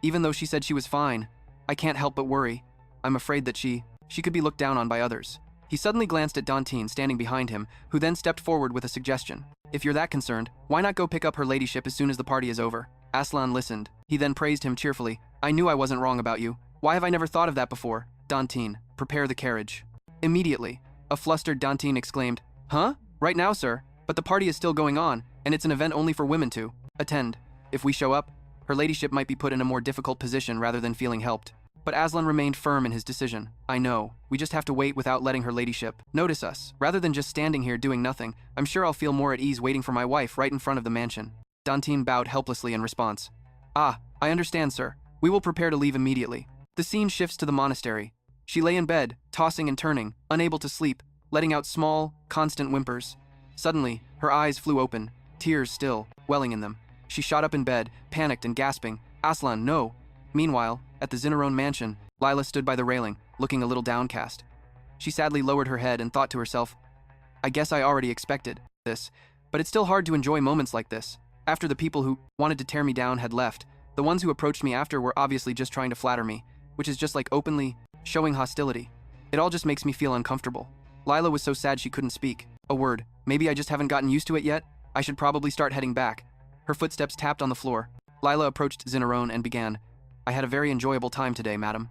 even though she said she was fine, I can't help but worry. I'm afraid that she could be looked down on by others. He suddenly glanced at Dantine standing behind him, who then stepped forward with a suggestion. If you're that concerned, why not go pick up her ladyship as soon as the party is over? Aslan listened. He then praised him cheerfully. I knew I wasn't wrong about you. Why have I never thought of that before? Dantine, prepare the carriage. Immediately, a flustered Dantine exclaimed, Huh? Right now, sir? But the party is still going on, and it's an event only for women to attend. If we show up, her ladyship might be put in a more difficult position rather than feeling helped. But Aslan remained firm in his decision. I know. We just have to wait without letting her ladyship notice us. Rather than just standing here doing nothing, I'm sure I'll feel more at ease waiting for my wife right in front of the mansion. Dantine bowed helplessly in response. Ah, I understand, sir. We will prepare to leave immediately. The scene shifts to the monastery. She lay in bed, tossing and turning, unable to sleep, letting out small, constant whimpers. Suddenly, her eyes flew open, tears still welling in them. She shot up in bed, panicked and gasping, Aslan, no! Meanwhile, at the Zinnerone mansion, Lila stood by the railing, looking a little downcast. She sadly lowered her head and thought to herself, I guess I already expected this, but it's still hard to enjoy moments like this. After the people who wanted to tear me down had left, the ones who approached me after were obviously just trying to flatter me, which is just like openly showing hostility. It all just makes me feel uncomfortable. Lila was so sad she couldn't speak a word. Maybe I just haven't gotten used to it yet? I should probably start heading back. Her footsteps tapped on the floor. Lila approached Zinnerone and began, I had a very enjoyable time today, madam.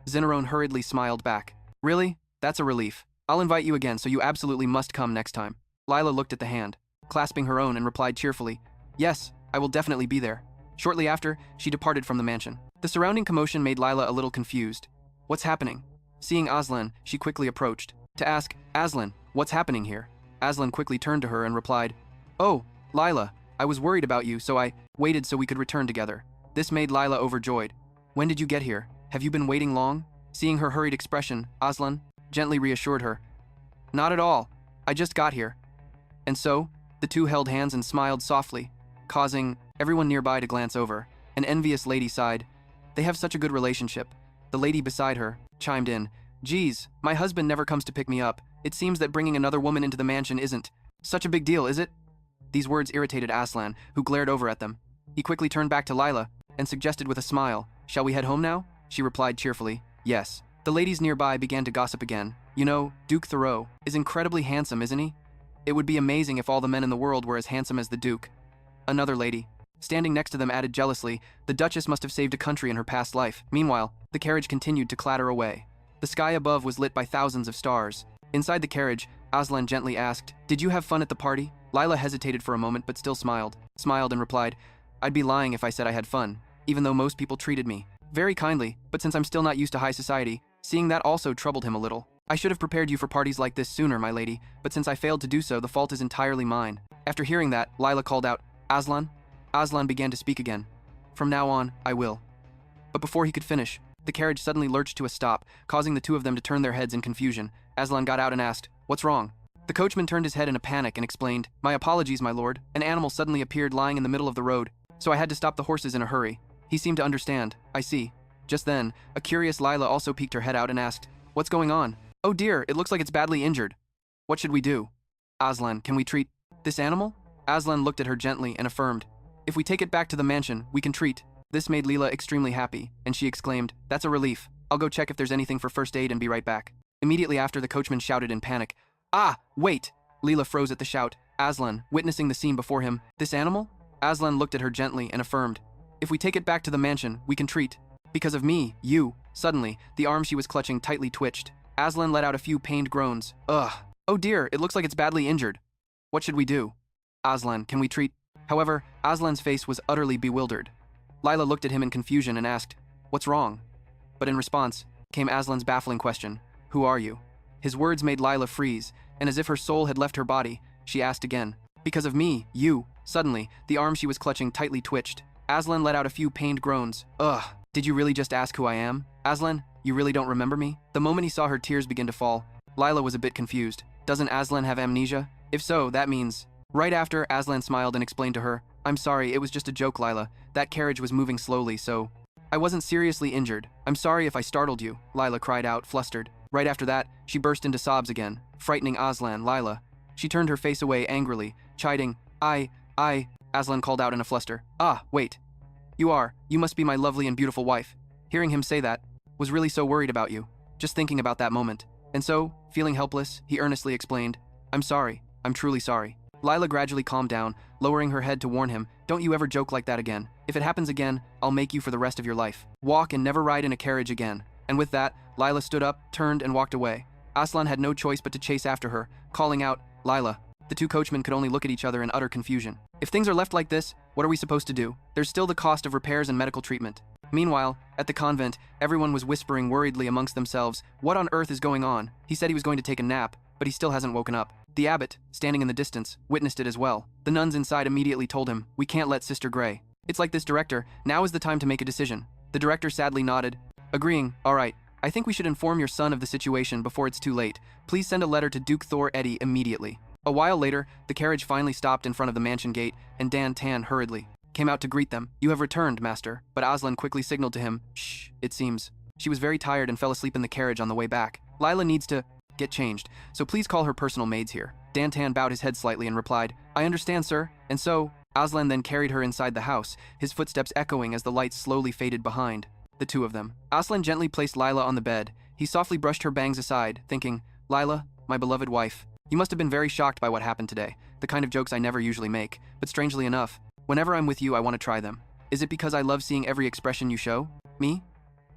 Zinnerone hurriedly smiled back. Really? That's a relief. I'll invite you again, so you absolutely must come next time. Lila looked at the hand, clasping her own, and replied cheerfully, Yes, I will definitely be there. Shortly after, she departed from the mansion. The surrounding commotion made Lila a little confused. What's happening? Seeing Aslan, she quickly approached to ask, Aslan, what's happening here? Aslan quickly turned to her and replied, Oh, Lila, I was worried about you, so I waited so we could return together. This made Lila overjoyed. When did you get here? Have you been waiting long? Seeing her hurried expression, Aslan gently reassured her. Not at all. I just got here. And so, the two held hands and smiled softly, causing everyone nearby to glance over. An envious lady sighed. They have such a good relationship. The lady beside her chimed in. Geez, my husband never comes to pick me up. It seems that bringing another woman into the mansion isn't such a big deal, is it? These words irritated Aslan, who glared over at them. He quickly turned back to Lila and suggested with a smile, Shall we head home now? She replied cheerfully, Yes. The ladies nearby began to gossip again. You know, Duke Thoreau is incredibly handsome, isn't he? It would be amazing if all the men in the world were as handsome as the Duke. Another lady, standing next to them, added jealously, The Duchess must have saved a country in her past life. Meanwhile, the carriage continued to clatter away. The sky above was lit by thousands of stars. Inside the carriage, Aslan gently asked, Did you have fun at the party? Lila hesitated for a moment but still smiled and replied, I'd be lying if I said I had fun, even though most people treated me very kindly, but since I'm still not used to high society, seeing that also troubled him a little. I should have prepared you for parties like this sooner, my lady, but since I failed to do so, the fault is entirely mine. After hearing that, Lila called out, Aslan? Aslan began to speak again. From now on, I will. But before he could finish, the carriage suddenly lurched to a stop, causing the two of them to turn their heads in confusion. Aslan got out and asked, What's wrong? The coachman turned his head in a panic and explained, My apologies, my lord. An animal suddenly appeared lying in the middle of the road, so I had to stop the horses in a hurry. He seemed to understand. I see. Just then, a curious Lila also peeked her head out and asked, What's going on? Oh dear, it looks like it's badly injured. What should we do? Aslan, can we treat this animal? Aslan looked at her gently and affirmed, If we take it back to the mansion, we can treat. This made Lila extremely happy, and she exclaimed, That's a relief. I'll go check if there's anything for first aid and be right back. Immediately after, the coachman shouted in panic, Ah, wait! Lila froze at the shout. Aslan, witnessing the scene before him, This animal? Aslan looked at her gently and affirmed, "If we take it back to the mansion, we can treat. Because of me, you." Suddenly, the arm she was clutching tightly twitched. Aslan let out a few pained groans. Ugh. "Oh dear, it looks like it's badly injured. What should we do? Aslan, can we treat?" However, Aslan's face was utterly bewildered. Lila looked at him in confusion and asked, "What's wrong?" But in response, came Aslan's baffling question, "Who are you?" His words made Lila freeze, and as if her soul had left her body, she asked again, "Because of me, you." Suddenly, the arm she was clutching tightly twitched. Aslan let out a few pained groans. Ugh. "Did you really just ask who I am? Aslan, you really don't remember me?" The moment he saw her tears begin to fall, Lila was a bit confused. Doesn't Aslan have amnesia? If so, that means... Right after, Aslan smiled and explained to her, "I'm sorry, it was just a joke, Lila. That carriage was moving slowly, so... I wasn't seriously injured. I'm sorry if I startled you," Lila cried out, flustered. Right after that, she burst into sobs again, frightening Aslan. Lila. She turned her face away angrily, chiding, I... Aslan called out in a fluster. "Ah, wait. You must be my lovely and beautiful wife." Hearing him say that, "Was really so worried about you. Just thinking about that moment." And so, feeling helpless, he earnestly explained, "I'm sorry. I'm truly sorry." Lila gradually calmed down, lowering her head to warn him, "Don't you ever joke like that again. If it happens again, I'll make you for the rest of your life. Walk and never ride in a carriage again." And with that, Lila stood up, turned, and walked away. Aslan had no choice but to chase after her, calling out, "Lila." The two coachmen could only look at each other in utter confusion. If things are left like this, what are we supposed to do? There's still the cost of repairs and medical treatment. Meanwhile, at the convent, everyone was whispering worriedly amongst themselves, "What on earth is going on? He said he was going to take a nap, but he still hasn't woken up." The abbot, standing in the distance, witnessed it as well. The nuns inside immediately told him, "We can't let Sister Grey. It's like this, director. Now is the time to make a decision." The director sadly nodded, agreeing, "All right. I think we should inform your son of the situation before it's too late. Please send a letter to Duke Thor Eddie immediately." A while later, the carriage finally stopped in front of the mansion gate, and Dan Tan hurriedly came out to greet them. "You have returned, master," but Aslan quickly signaled to him, "Shh, it seems." She was very tired and fell asleep in the carriage on the way back. Lila needs to get changed, so please call her personal maids here. Dan Tan bowed his head slightly and replied, "I understand, sir." And so, Aslan then carried her inside the house, his footsteps echoing as the lights slowly faded behind the two of them. Aslan gently placed Lila on the bed. He softly brushed her bangs aside, thinking, "Lila, my beloved wife, you must have been very shocked by what happened today, the kind of jokes I never usually make, but strangely enough, whenever I'm with you, I want to try them. Is it because I love seeing every expression you show me?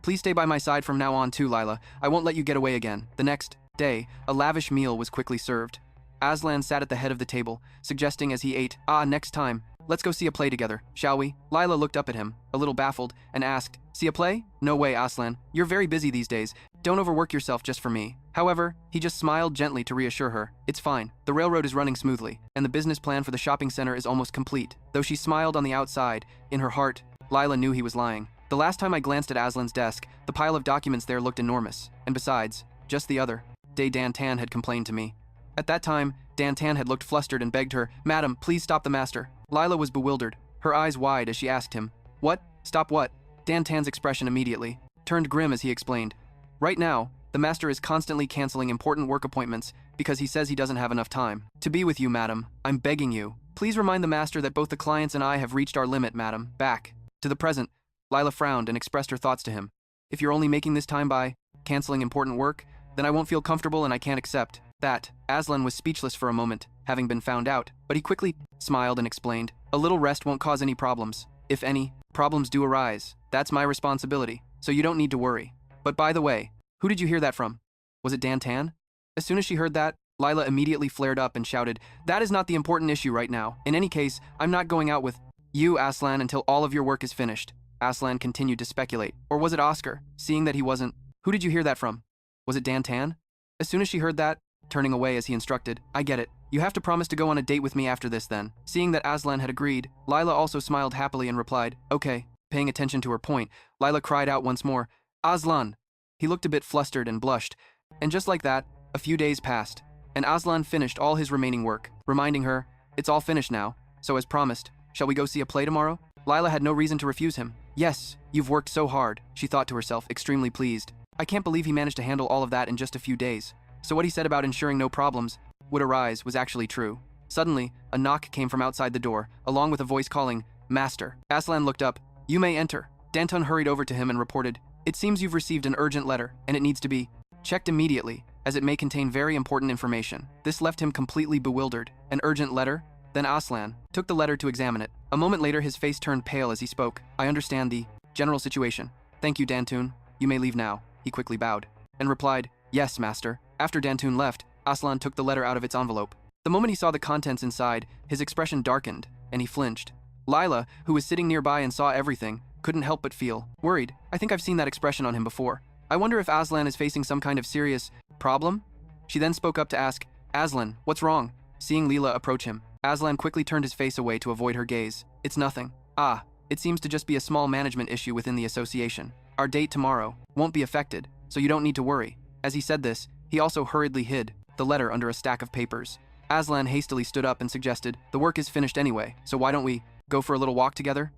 Please stay by my side from now on too, Lila. I won't let you get away again." The next day, a lavish meal was quickly served. Aslan sat at the head of the table, suggesting as he ate, "Next time, let's go see a play together, shall we?" Lila looked up at him, a little baffled, and asked, "See a play? No way, Aslan. You're very busy these days. Don't overwork yourself just for me." However, he just smiled gently to reassure her. "It's fine. The railroad is running smoothly, and the business plan for the shopping center is almost complete." Though she smiled on the outside, in her heart, Lila knew he was lying. The last time I glanced at Aslan's desk, the pile of documents there looked enormous, and besides, just the other day Dan Tan had complained to me. At that time, Dan Tan had looked flustered and begged her, "Madam, please stop the master." Lila was bewildered, her eyes wide as she asked him, "What? Stop what?" Dan Tan's expression immediately turned grim as he explained, "Right now, the master is constantly canceling important work appointments because he says he doesn't have enough time to be with you, madam. I'm begging you. Please remind the master that both the clients and I have reached our limit, madam." Back to the present, Lila frowned and expressed her thoughts to him. "If you're only making this time by canceling important work, then I won't feel comfortable and I can't accept that." Aslan was speechless for a moment, having been found out, but he quickly smiled and explained, "A little rest won't cause any problems. If any problems do arise, that's my responsibility, so you don't need to worry. But by the way, who did you hear that from? Was it Dan Tan?" As soon as she heard that, Lila immediately flared up and shouted, "That is not the important issue right now. In any case, I'm not going out with you, Aslan, until all of your work is finished." Aslan continued to speculate. Or was it Oscar, seeing that he wasn't? "Who did you hear that from? Was it Dan Tan?" As soon as she heard that, turning away as he instructed, "I get it. You have to promise to go on a date with me after this then." Seeing that Aslan had agreed, Lila also smiled happily and replied, "Okay." Paying attention to her point, Lila cried out once more, "Aslan!" He looked a bit flustered and blushed, and just like that, a few days passed, and Aslan finished all his remaining work, reminding her, "It's all finished now, so as promised, shall we go see a play tomorrow?" Lila had no reason to refuse him. "Yes, you've worked so hard," she thought to herself, extremely pleased. "I can't believe he managed to handle all of that in just a few days." So what he said about ensuring no problems would arise was actually true. Suddenly, a knock came from outside the door, along with a voice calling, "Master." Aslan looked up. "You may enter." Danton hurried over to him and reported, "It seems you've received an urgent letter, and it needs to be checked immediately, as it may contain very important information." This left him completely bewildered. An urgent letter? Then Aslan took the letter to examine it. A moment later, his face turned pale as he spoke. I understand the general situation. Thank you, Dantun. You may leave now. He quickly bowed and replied, Yes, master. After Dantun left, Aslan took the letter out of its envelope. The moment he saw the contents inside, his expression darkened and he flinched. Lila, who was sitting nearby and saw everything, couldn't help but feel worried. I think I've seen that expression on him before. I wonder if Aslan is facing some kind of serious problem? She then spoke up to ask, Aslan, what's wrong? Seeing Lila approach him, Aslan quickly turned his face away to avoid her gaze. It's nothing. Ah, it seems to just be a small management issue within the association. Our date tomorrow won't be affected, so you don't need to worry. As he said this, he also hurriedly hid the letter under a stack of papers. Aslan hastily stood up and suggested, the work is finished anyway, so why don't we go for a little walk together?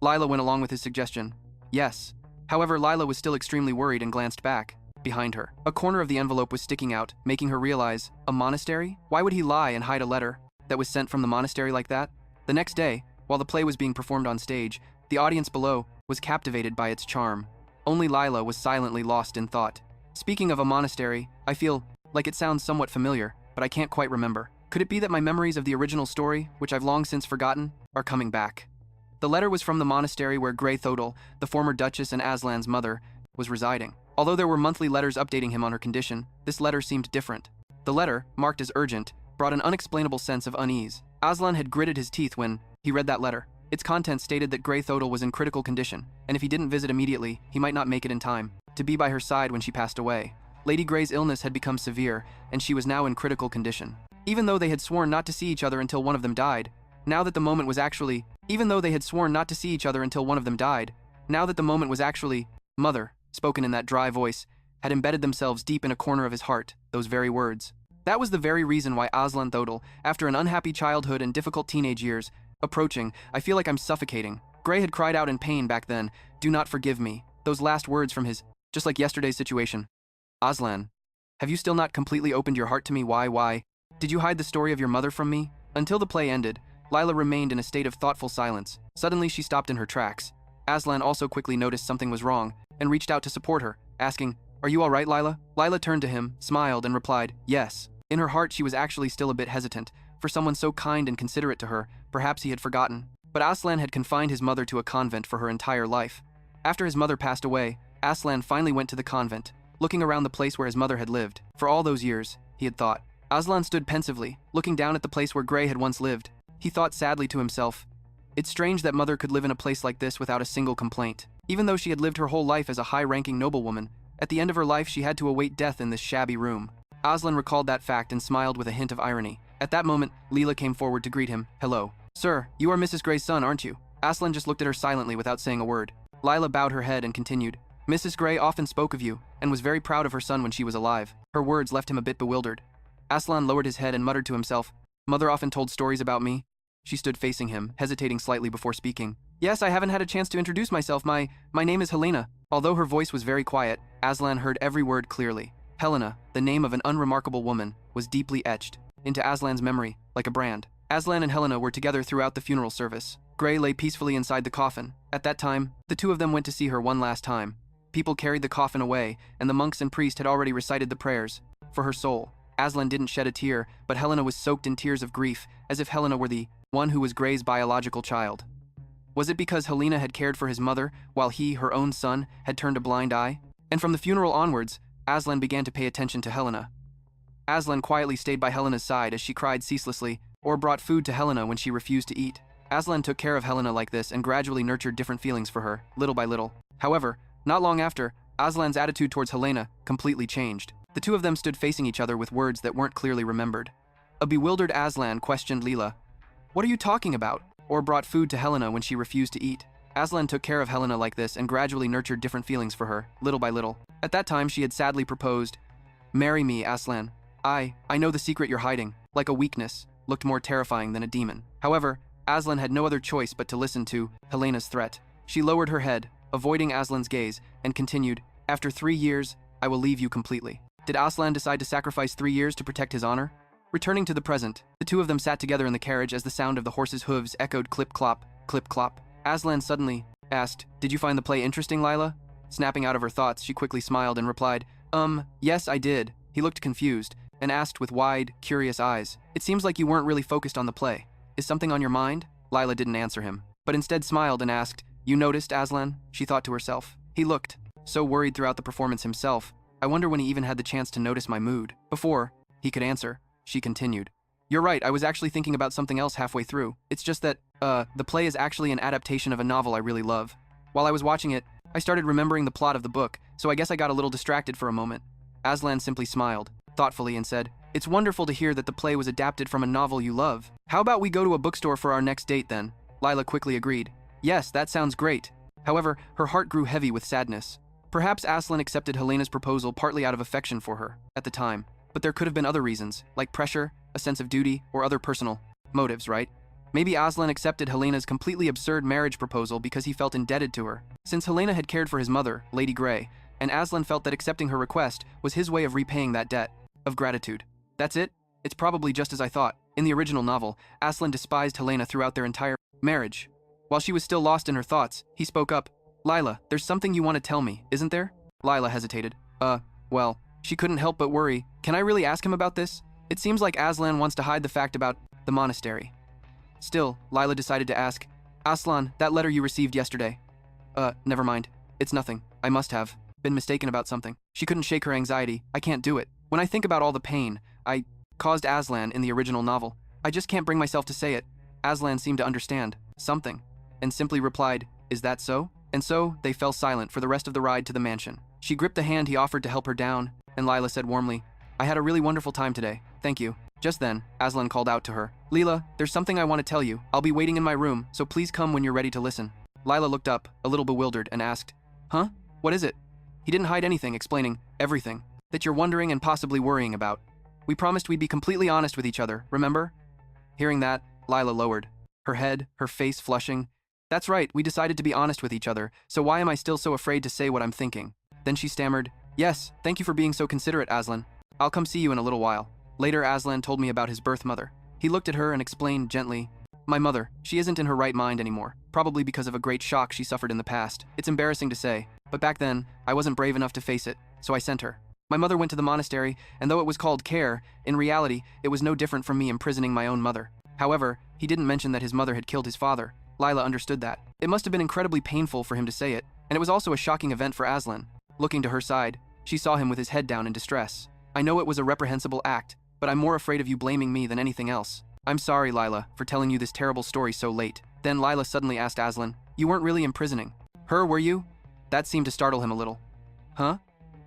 Lila went along with his suggestion. Yes. However, Lila was still extremely worried and glanced back. Behind her, a corner of the envelope was sticking out, making her realize, a monastery? Why would he lie and hide a letter that was sent from the monastery like that? The next day, while the play was being performed on stage, the audience below was captivated by its charm. Only Lila was silently lost in thought. Speaking of a monastery, I feel like it sounds somewhat familiar, but I can't quite remember. Could it be that my memories of the original story, which I've long since forgotten, are coming back? The letter was from the monastery where Grey Thodol, the former duchess and Aslan's mother, was residing. Although there were monthly letters updating him on her condition, this letter seemed different. The letter, marked as urgent, brought an unexplainable sense of unease. Aslan had gritted his teeth when he read that letter. Its contents stated that Grey Thodol was in critical condition, and if he didn't visit immediately, he might not make it in time to be by her side when she passed away. Lady Grey's illness had become severe, and she was now in critical condition. Even though they had sworn not to see each other until one of them died, now that the moment was actually... Mother, spoken in that dry voice, had embedded themselves deep in a corner of his heart, those very words. That was the very reason why Aslan Thodol, after an unhappy childhood and difficult teenage years, approaching, I feel like I'm suffocating. Grey had cried out in pain back then, do not forgive me. Those last words from his, just like yesterday's situation. Aslan, have you still not completely opened your heart to me? Why? Did you hide the story of your mother from me? Until the play ended, Lila remained in a state of thoughtful silence. Suddenly she stopped in her tracks. Aslan also quickly noticed something was wrong and reached out to support her, asking, Are you all right, Lila? Lila turned to him, smiled, and replied, Yes. In her heart, she was actually still a bit hesitant. For someone so kind and considerate to her, perhaps he had forgotten. But Aslan had confined his mother to a convent for her entire life. After his mother passed away, Aslan finally went to the convent, looking around the place where his mother had lived. For all those years, he had thought. Aslan stood pensively, looking down at the place where Grey had once lived. He thought sadly to himself, It's strange that mother could live in a place like this without a single complaint. Even though she had lived her whole life as a high-ranking noblewoman, at the end of her life she had to await death in this shabby room. Aslan recalled that fact and smiled with a hint of irony. At that moment, Lila came forward to greet him. Hello. Sir, you are Mrs. Grey's son, aren't you? Aslan just looked at her silently without saying a word. Lila bowed her head and continued. Mrs. Grey often spoke of you, and was very proud of her son when she was alive. Her words left him a bit bewildered. Aslan lowered his head and muttered to himself, Mother often told stories about me. She stood facing him, hesitating slightly before speaking. Yes, I haven't had a chance to introduce myself. My name is Helena. Although her voice was very quiet, Aslan heard every word clearly. Helena, the name of an unremarkable woman, was deeply etched into Aslan's memory, like a brand. Aslan and Helena were together throughout the funeral service. Grey lay peacefully inside the coffin. At that time, the two of them went to see her one last time. People carried the coffin away, and the monks and priest had already recited the prayers for her soul. Aslan didn't shed a tear, but Helena was soaked in tears of grief, as if Helena were the one who was Grey's biological child. Was it because Helena had cared for his mother, while he, her own son, had turned a blind eye? And from the funeral onwards, Aslan began to pay attention to Helena. Aslan quietly stayed by Helena's side as she cried ceaselessly, or brought food to Helena when she refused to eat. Aslan took care of Helena like this and gradually nurtured different feelings for her, little by little. However, not long after, Aslan's attitude towards Helena completely changed. The two of them stood facing each other with words that weren't clearly remembered. A bewildered Aslan questioned Lila, What are you talking about? Or brought food to Helena when she refused to eat. Aslan took care of Helena like this and gradually nurtured different feelings for her, little by little. At that time, she had sadly proposed, Marry me, Aslan. I know the secret you're hiding, like a weakness, looked more terrifying than a demon. However, Aslan had no other choice but to listen to Helena's threat. She lowered her head, avoiding Aslan's gaze, and continued, After 3 years, I will leave you completely. Did Aslan decide to sacrifice 3 years to protect his honor? Returning to the present, the two of them sat together in the carriage as the sound of the horse's hooves echoed clip-clop, clip-clop. Aslan suddenly asked, Did you find the play interesting, Lila? Snapping out of her thoughts, she quickly smiled and replied, Yes, I did. He looked confused and asked with wide, curious eyes, It seems like you weren't really focused on the play. Is something on your mind? Lila didn't answer him, but instead smiled and asked, You noticed, Aslan? She thought to herself. He looked so worried throughout the performance himself. I wonder when he even had the chance to notice my mood. Before he could answer, she continued. You're right, I was actually thinking about something else halfway through. It's just that, the play is actually an adaptation of a novel I really love. While I was watching it, I started remembering the plot of the book, so I guess I got a little distracted for a moment. Aslan simply smiled, thoughtfully, and said, It's wonderful to hear that the play was adapted from a novel you love. How about we go to a bookstore for our next date then? Lila quickly agreed. Yes, that sounds great. However, her heart grew heavy with sadness. Perhaps Aslan accepted Helena's proposal partly out of affection for her, at the time. But there could have been other reasons, like pressure, a sense of duty, or other personal motives, right? Maybe Aslan accepted Helena's completely absurd marriage proposal because he felt indebted to her. Since Helena had cared for his mother, Lady Grey, and Aslan felt that accepting her request was his way of repaying that debt of gratitude. That's it? It's probably just as I thought. In the original novel, Aslan despised Helena throughout their entire marriage. While she was still lost in her thoughts, he spoke up. Lila, there's something you want to tell me, isn't there? Lila hesitated. Well, she couldn't help but worry. Can I really ask him about this? It seems like Aslan wants to hide the fact about the monastery. Still, Lila decided to ask, Aslan, that letter you received yesterday. Never mind. It's nothing. I must have been mistaken about something. She couldn't shake her anxiety. I can't do it. When I think about all the pain I caused Aslan in the original novel, I just can't bring myself to say it. Aslan seemed to understand something, and simply replied, Is that so? And so, they fell silent for the rest of the ride to the mansion. She gripped the hand he offered to help her down, and Lila said warmly, I had a really wonderful time today. Thank you. Just then, Aslan called out to her. Lila, there's something I want to tell you. I'll be waiting in my room, so please come when you're ready to listen. Lila looked up, a little bewildered, and asked, Huh? What is it? He didn't hide anything, explaining everything that you're wondering and possibly worrying about. We promised we'd be completely honest with each other, remember? Hearing that, Lila lowered her head, her face flushing. That's right, we decided to be honest with each other, so why am I still so afraid to say what I'm thinking? Then she stammered, Yes, thank you for being so considerate, Aslan. I'll come see you in a little while. Later, Aslan told me about his birth mother. He looked at her and explained gently, My mother, she isn't in her right mind anymore, probably because of a great shock she suffered in the past. It's embarrassing to say, but back then, I wasn't brave enough to face it, so I sent her. My mother went to the monastery, and though it was called care, in reality, it was no different from me imprisoning my own mother. However, he didn't mention that his mother had killed his father. Lila understood that. It must have been incredibly painful for him to say it, and it was also a shocking event for Aslan. Looking to her side, she saw him with his head down in distress. I know it was a reprehensible act, but I'm more afraid of you blaming me than anything else. I'm sorry, Lila, for telling you this terrible story so late. Then Lila suddenly asked Aslan, You weren't really imprisoning her, were you? That seemed to startle him a little. Huh?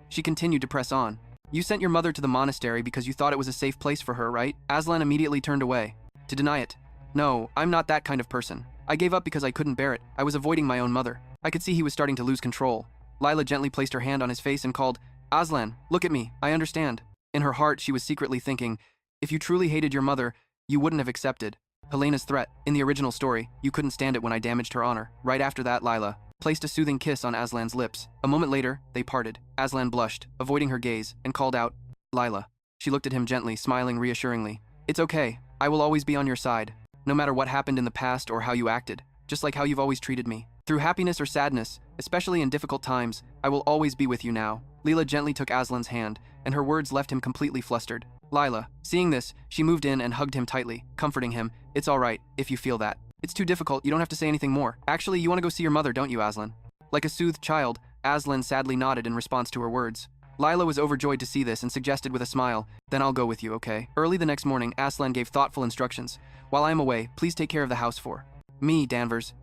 She continued to press on. You sent your mother to the monastery because you thought it was a safe place for her, right? Aslan immediately turned away to deny it. No, I'm not that kind of person. I gave up because I couldn't bear it. I was avoiding my own mother. I could see he was starting to lose control. Lila gently placed her hand on his face and called, Aslan, look at me. I understand. In her heart, she was secretly thinking, if you truly hated your mother, you wouldn't have accepted Helena's threat. In the original story, you couldn't stand it when I damaged her honor. Right after that, Lila placed a soothing kiss on Aslan's lips. A moment later, they parted. Aslan blushed, avoiding her gaze, and called out, Lila. She looked at him gently, smiling reassuringly. It's okay. I will always be on your side, no matter what happened in the past or how you acted, just like how you've always treated me. Through happiness or sadness, especially in difficult times, I will always be with you now. Lila gently took Aslan's hand, and her words left him completely flustered. Lila, seeing this, she moved in and hugged him tightly, comforting him. It's all right, if you feel that. It's too difficult, you don't have to say anything more. Actually, you want to go see your mother, don't you, Aslan? Like a soothed child, Aslan sadly nodded in response to her words. Lila was overjoyed to see this and suggested with a smile, Then I'll go with you, okay? Early the next morning, Aslan gave thoughtful instructions. While I am away, please take care of the house for me, Danvers.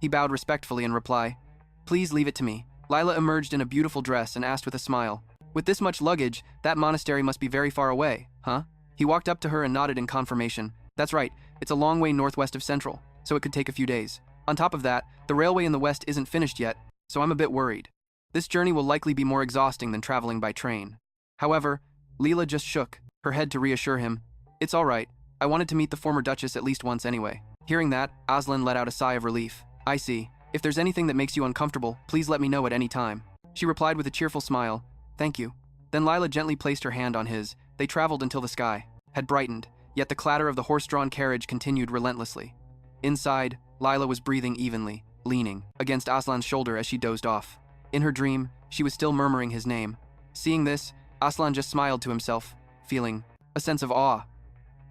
He bowed respectfully in reply. Please leave it to me. Lila emerged in a beautiful dress and asked with a smile, With this much luggage, that monastery must be very far away, huh? He walked up to her and nodded in confirmation. That's right, it's a long way northwest of Central, so it could take a few days. On top of that, the railway in the west isn't finished yet, so I'm a bit worried. This journey will likely be more exhausting than traveling by train. However, Lila just shook her head to reassure him. It's all right. I wanted to meet the former duchess at least once anyway. Hearing that, Aslan let out a sigh of relief. I see. If there's anything that makes you uncomfortable, please let me know at any time. She replied with a cheerful smile. Thank you. Then Lila gently placed her hand on his. They traveled until the sky had brightened, yet the clatter of the horse-drawn carriage continued relentlessly. Inside, Lila was breathing evenly, leaning against Aslan's shoulder as she dozed off. In her dream, she was still murmuring his name. Seeing this, Aslan just smiled to himself, feeling a sense of awe.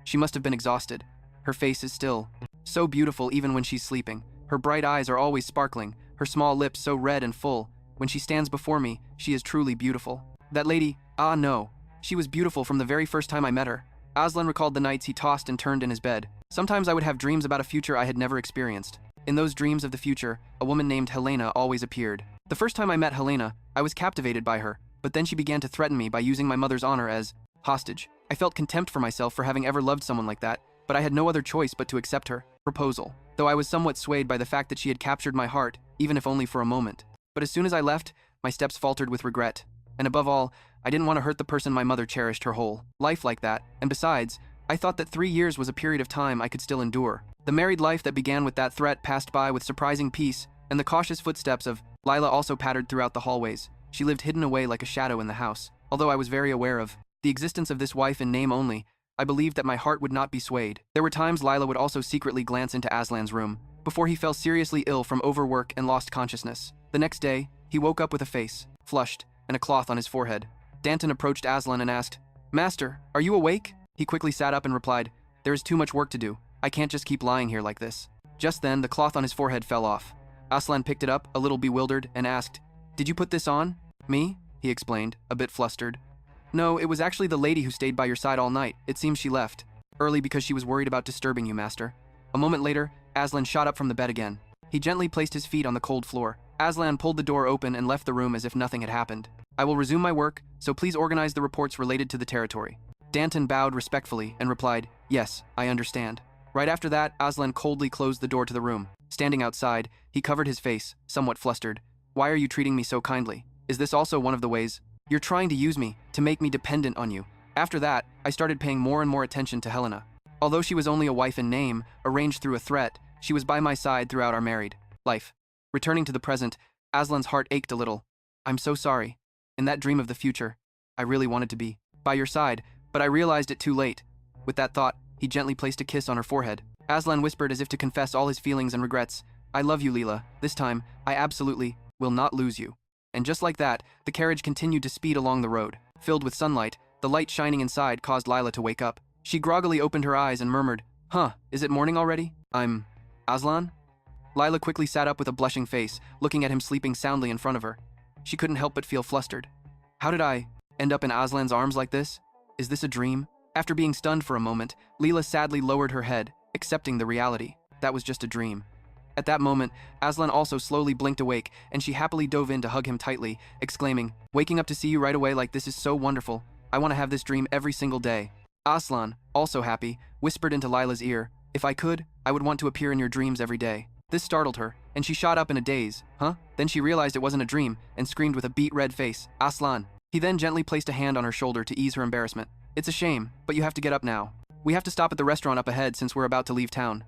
She must have been exhausted. Her face is still so beautiful even when she's sleeping. Her bright eyes are always sparkling, her small lips so red and full. When she stands before me, she is truly beautiful. That lady, ah no. She was beautiful from the very first time I met her. Aslan recalled the nights he tossed and turned in his bed. Sometimes I would have dreams about a future I had never experienced. In those dreams of the future, a woman named Helena always appeared. The first time I met Helena, I was captivated by her, but then she began to threaten me by using my mother's honor as hostage. I felt contempt for myself for having ever loved someone like that, but I had no other choice but to accept her proposal, though I was somewhat swayed by the fact that she had captured my heart, even if only for a moment. But as soon as I left, my steps faltered with regret. And above all, I didn't want to hurt the person my mother cherished her whole life like that, and besides, I thought that 3 years was a period of time I could still endure. The married life that began with that threat passed by with surprising peace, and the cautious footsteps of Lila also pattered throughout the hallways. She lived hidden away like a shadow in the house. Although I was very aware of the existence of this wife in name only, I believed that my heart would not be swayed. There were times Lila would also secretly glance into Aslan's room, before he fell seriously ill from overwork and lost consciousness. The next day, he woke up with a face, flushed, and a cloth on his forehead. Danton approached Aslan and asked, "Master, are you awake?" He quickly sat up and replied, "There is too much work to do. I can't just keep lying here like this." Just then, the cloth on his forehead fell off. Aslan picked it up, a little bewildered, and asked, "Did you put this on?" "Me?" he explained, a bit flustered. "No, it was actually the lady who stayed by your side all night. It seems she left early because she was worried about disturbing you, master." A moment later, Aslan shot up from the bed again. He gently placed his feet on the cold floor. Aslan pulled the door open and left the room as if nothing had happened. "I will resume my work, so please organize the reports related to the territory." Danton bowed respectfully and replied, "Yes, I understand." Right after that, Aslan coldly closed the door to the room. Standing outside, he covered his face, somewhat flustered. "Why are you treating me so kindly? Is this also one of the ways you're trying to use me, to make me dependent on you?" After that, I started paying more and more attention to Helena. Although she was only a wife in name, arranged through a threat, she was by my side throughout our married life. Returning to the present, Aslan's heart ached a little. "I'm so sorry. In that dream of the future, I really wanted to be by your side, but I realized it too late." With that thought, he gently placed a kiss on her forehead. Aslan whispered as if to confess all his feelings and regrets, "I love you, Lila. This time, I absolutely will not lose you." And just like that, the carriage continued to speed along the road. Filled with sunlight, the light shining inside caused Lila to wake up. She groggily opened her eyes and murmured, "Huh, is it morning already? I'm Aslan?" Lila quickly sat up with a blushing face, looking at him sleeping soundly in front of her. She couldn't help but feel flustered. How did I end up in Aslan's arms like this? Is this a dream? After being stunned for a moment, Lila sadly lowered her head, accepting the reality. That was just a dream. At that moment, Aslan also slowly blinked awake, and she happily dove in to hug him tightly, exclaiming, "Waking up to see you right away like this is so wonderful. I want to have this dream every single day." Aslan, also happy, whispered into Lila's ear, "If I could, I would want to appear in your dreams every day." This startled her, and she shot up in a daze. "Huh?" Then she realized it wasn't a dream, and screamed with a beet red face, "Aslan." He then gently placed a hand on her shoulder to ease her embarrassment. "It's a shame, but you have to get up now. We have to stop at the restaurant up ahead since we're about to leave town."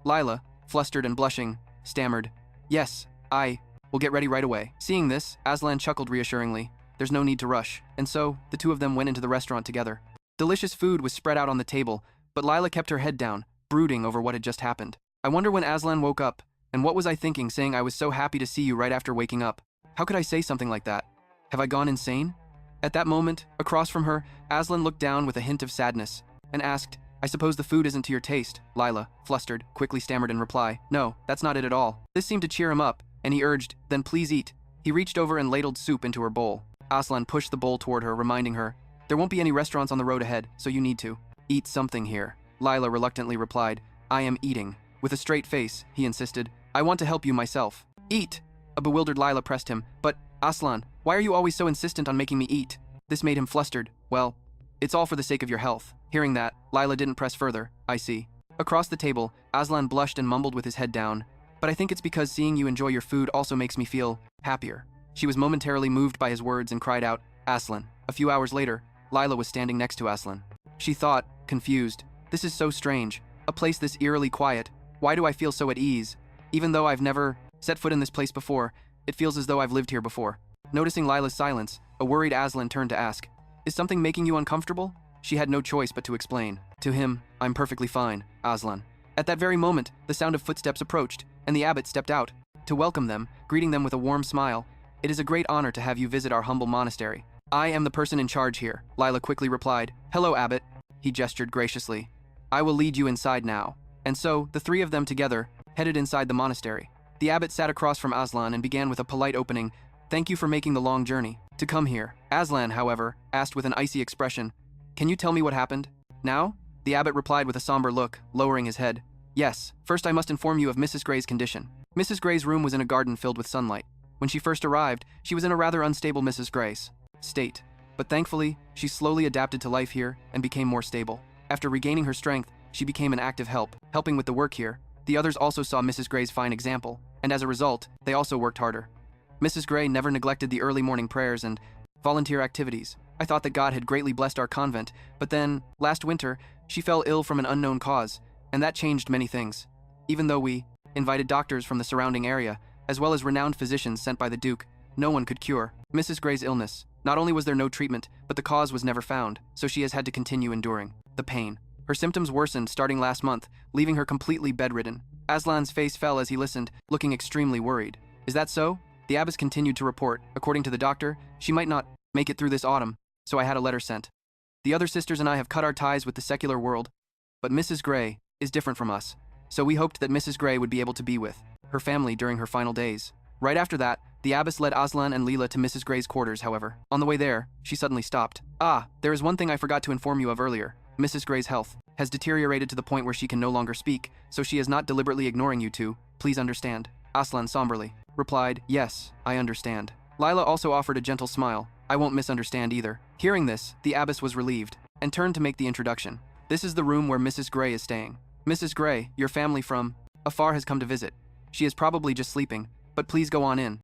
Lila, flustered and blushing, stammered, "Yes, I will get ready right away." Seeing this, Aslan chuckled reassuringly. There's no need to rush. And so, the two of them went into the restaurant together. Delicious food was spread out on the table, but Lila kept her head down, brooding over what had just happened. I wonder when Aslan woke up, and what was I thinking saying I was so happy to see you right after waking up? How could I say something like that? Have I gone insane? At that moment, across from her, Aslan looked down with a hint of sadness, and asked, "I suppose the food isn't to your taste?" Lila, flustered, quickly stammered in reply, "No, that's not it at all." This seemed to cheer him up, and he urged, "Then please eat." He reached over and ladled soup into her bowl. Aslan pushed the bowl toward her, reminding her, "There won't be any restaurants on the road ahead, so you need to eat something here." Lila reluctantly replied, "I am eating." With a straight face, he insisted, "I want to help you myself." "Eat!" A bewildered Lila pressed him, "But, Aslan, why are you always so insistent on making me eat?" This made him flustered. "Well, it's all for the sake of your health." Hearing that, Lila didn't press further. "I see." Across the table, Aslan blushed and mumbled with his head down, "But I think it's because seeing you enjoy your food also makes me feel happier." She was momentarily moved by his words and cried out, "Aslan." A few hours later, Lila was standing next to Aslan. She thought, confused, "This is so strange. A place this eerily quiet. Why do I feel so at ease? Even though I've never set foot in this place before, it feels as though I've lived here before." Noticing Lila's silence, a worried Aslan turned to ask, "Is something making you uncomfortable?" She had no choice but to explain. To him, "I'm perfectly fine, Aslan." At that very moment, the sound of footsteps approached, and the abbot stepped out to welcome them, greeting them with a warm smile. "It is a great honor to have you visit our humble monastery." "I am the person in charge here," Lila quickly replied. "Hello, abbot." He gestured graciously. I will lead you inside now. And so, the three of them together headed inside the monastery. The abbot sat across from Aslan and began with a polite opening. Thank you for making the long journey to come here. Aslan, however, asked with an icy expression, Can you tell me what happened? Now? The abbot replied with a somber look, lowering his head. Yes, first I must inform you of Mrs. Gray's condition. Mrs. Gray's room was in a garden filled with sunlight. When she first arrived, she was in a rather unstable Mrs. Gray's state. But thankfully, she slowly adapted to life here and became more stable. After regaining her strength, she became an active help, helping with the work here. The others also saw Mrs. Gray's fine example, and as a result, they also worked harder. Mrs. Gray never neglected the early morning prayers and volunteer activities. I thought that God had greatly blessed our convent, but then, last winter, she fell ill from an unknown cause, and that changed many things. Even though we invited doctors from the surrounding area, as well as renowned physicians sent by the Duke, no one could cure Mrs. Gray's illness. Not only was there no treatment, but the cause was never found, so she has had to continue enduring the pain. Her symptoms worsened starting last month, leaving her completely bedridden. Aslan's face fell as he listened, looking extremely worried. Is that so? The abbess continued to report. According to the doctor, she might not make it through this autumn, so I had a letter sent. The other sisters and I have cut our ties with the secular world, but Mrs. Gray is different from us, so we hoped that Mrs. Gray would be able to be with her family during her final days. Right after that, the abbess led Aslan and Lila to Mrs. Gray's quarters, however. On the way there, she suddenly stopped. There is one thing I forgot to inform you of earlier. Mrs. Gray's health has deteriorated to the point where she can no longer speak, so she is not deliberately ignoring you two. Please understand. Aslan somberly replied, Yes, I understand. Lila also offered a gentle smile. I won't misunderstand either. Hearing this, the abbess was relieved and turned to make the introduction. This is the room where Mrs. Gray is staying. Mrs. Gray, your family from afar has come to visit. She is probably just sleeping, but please go on in.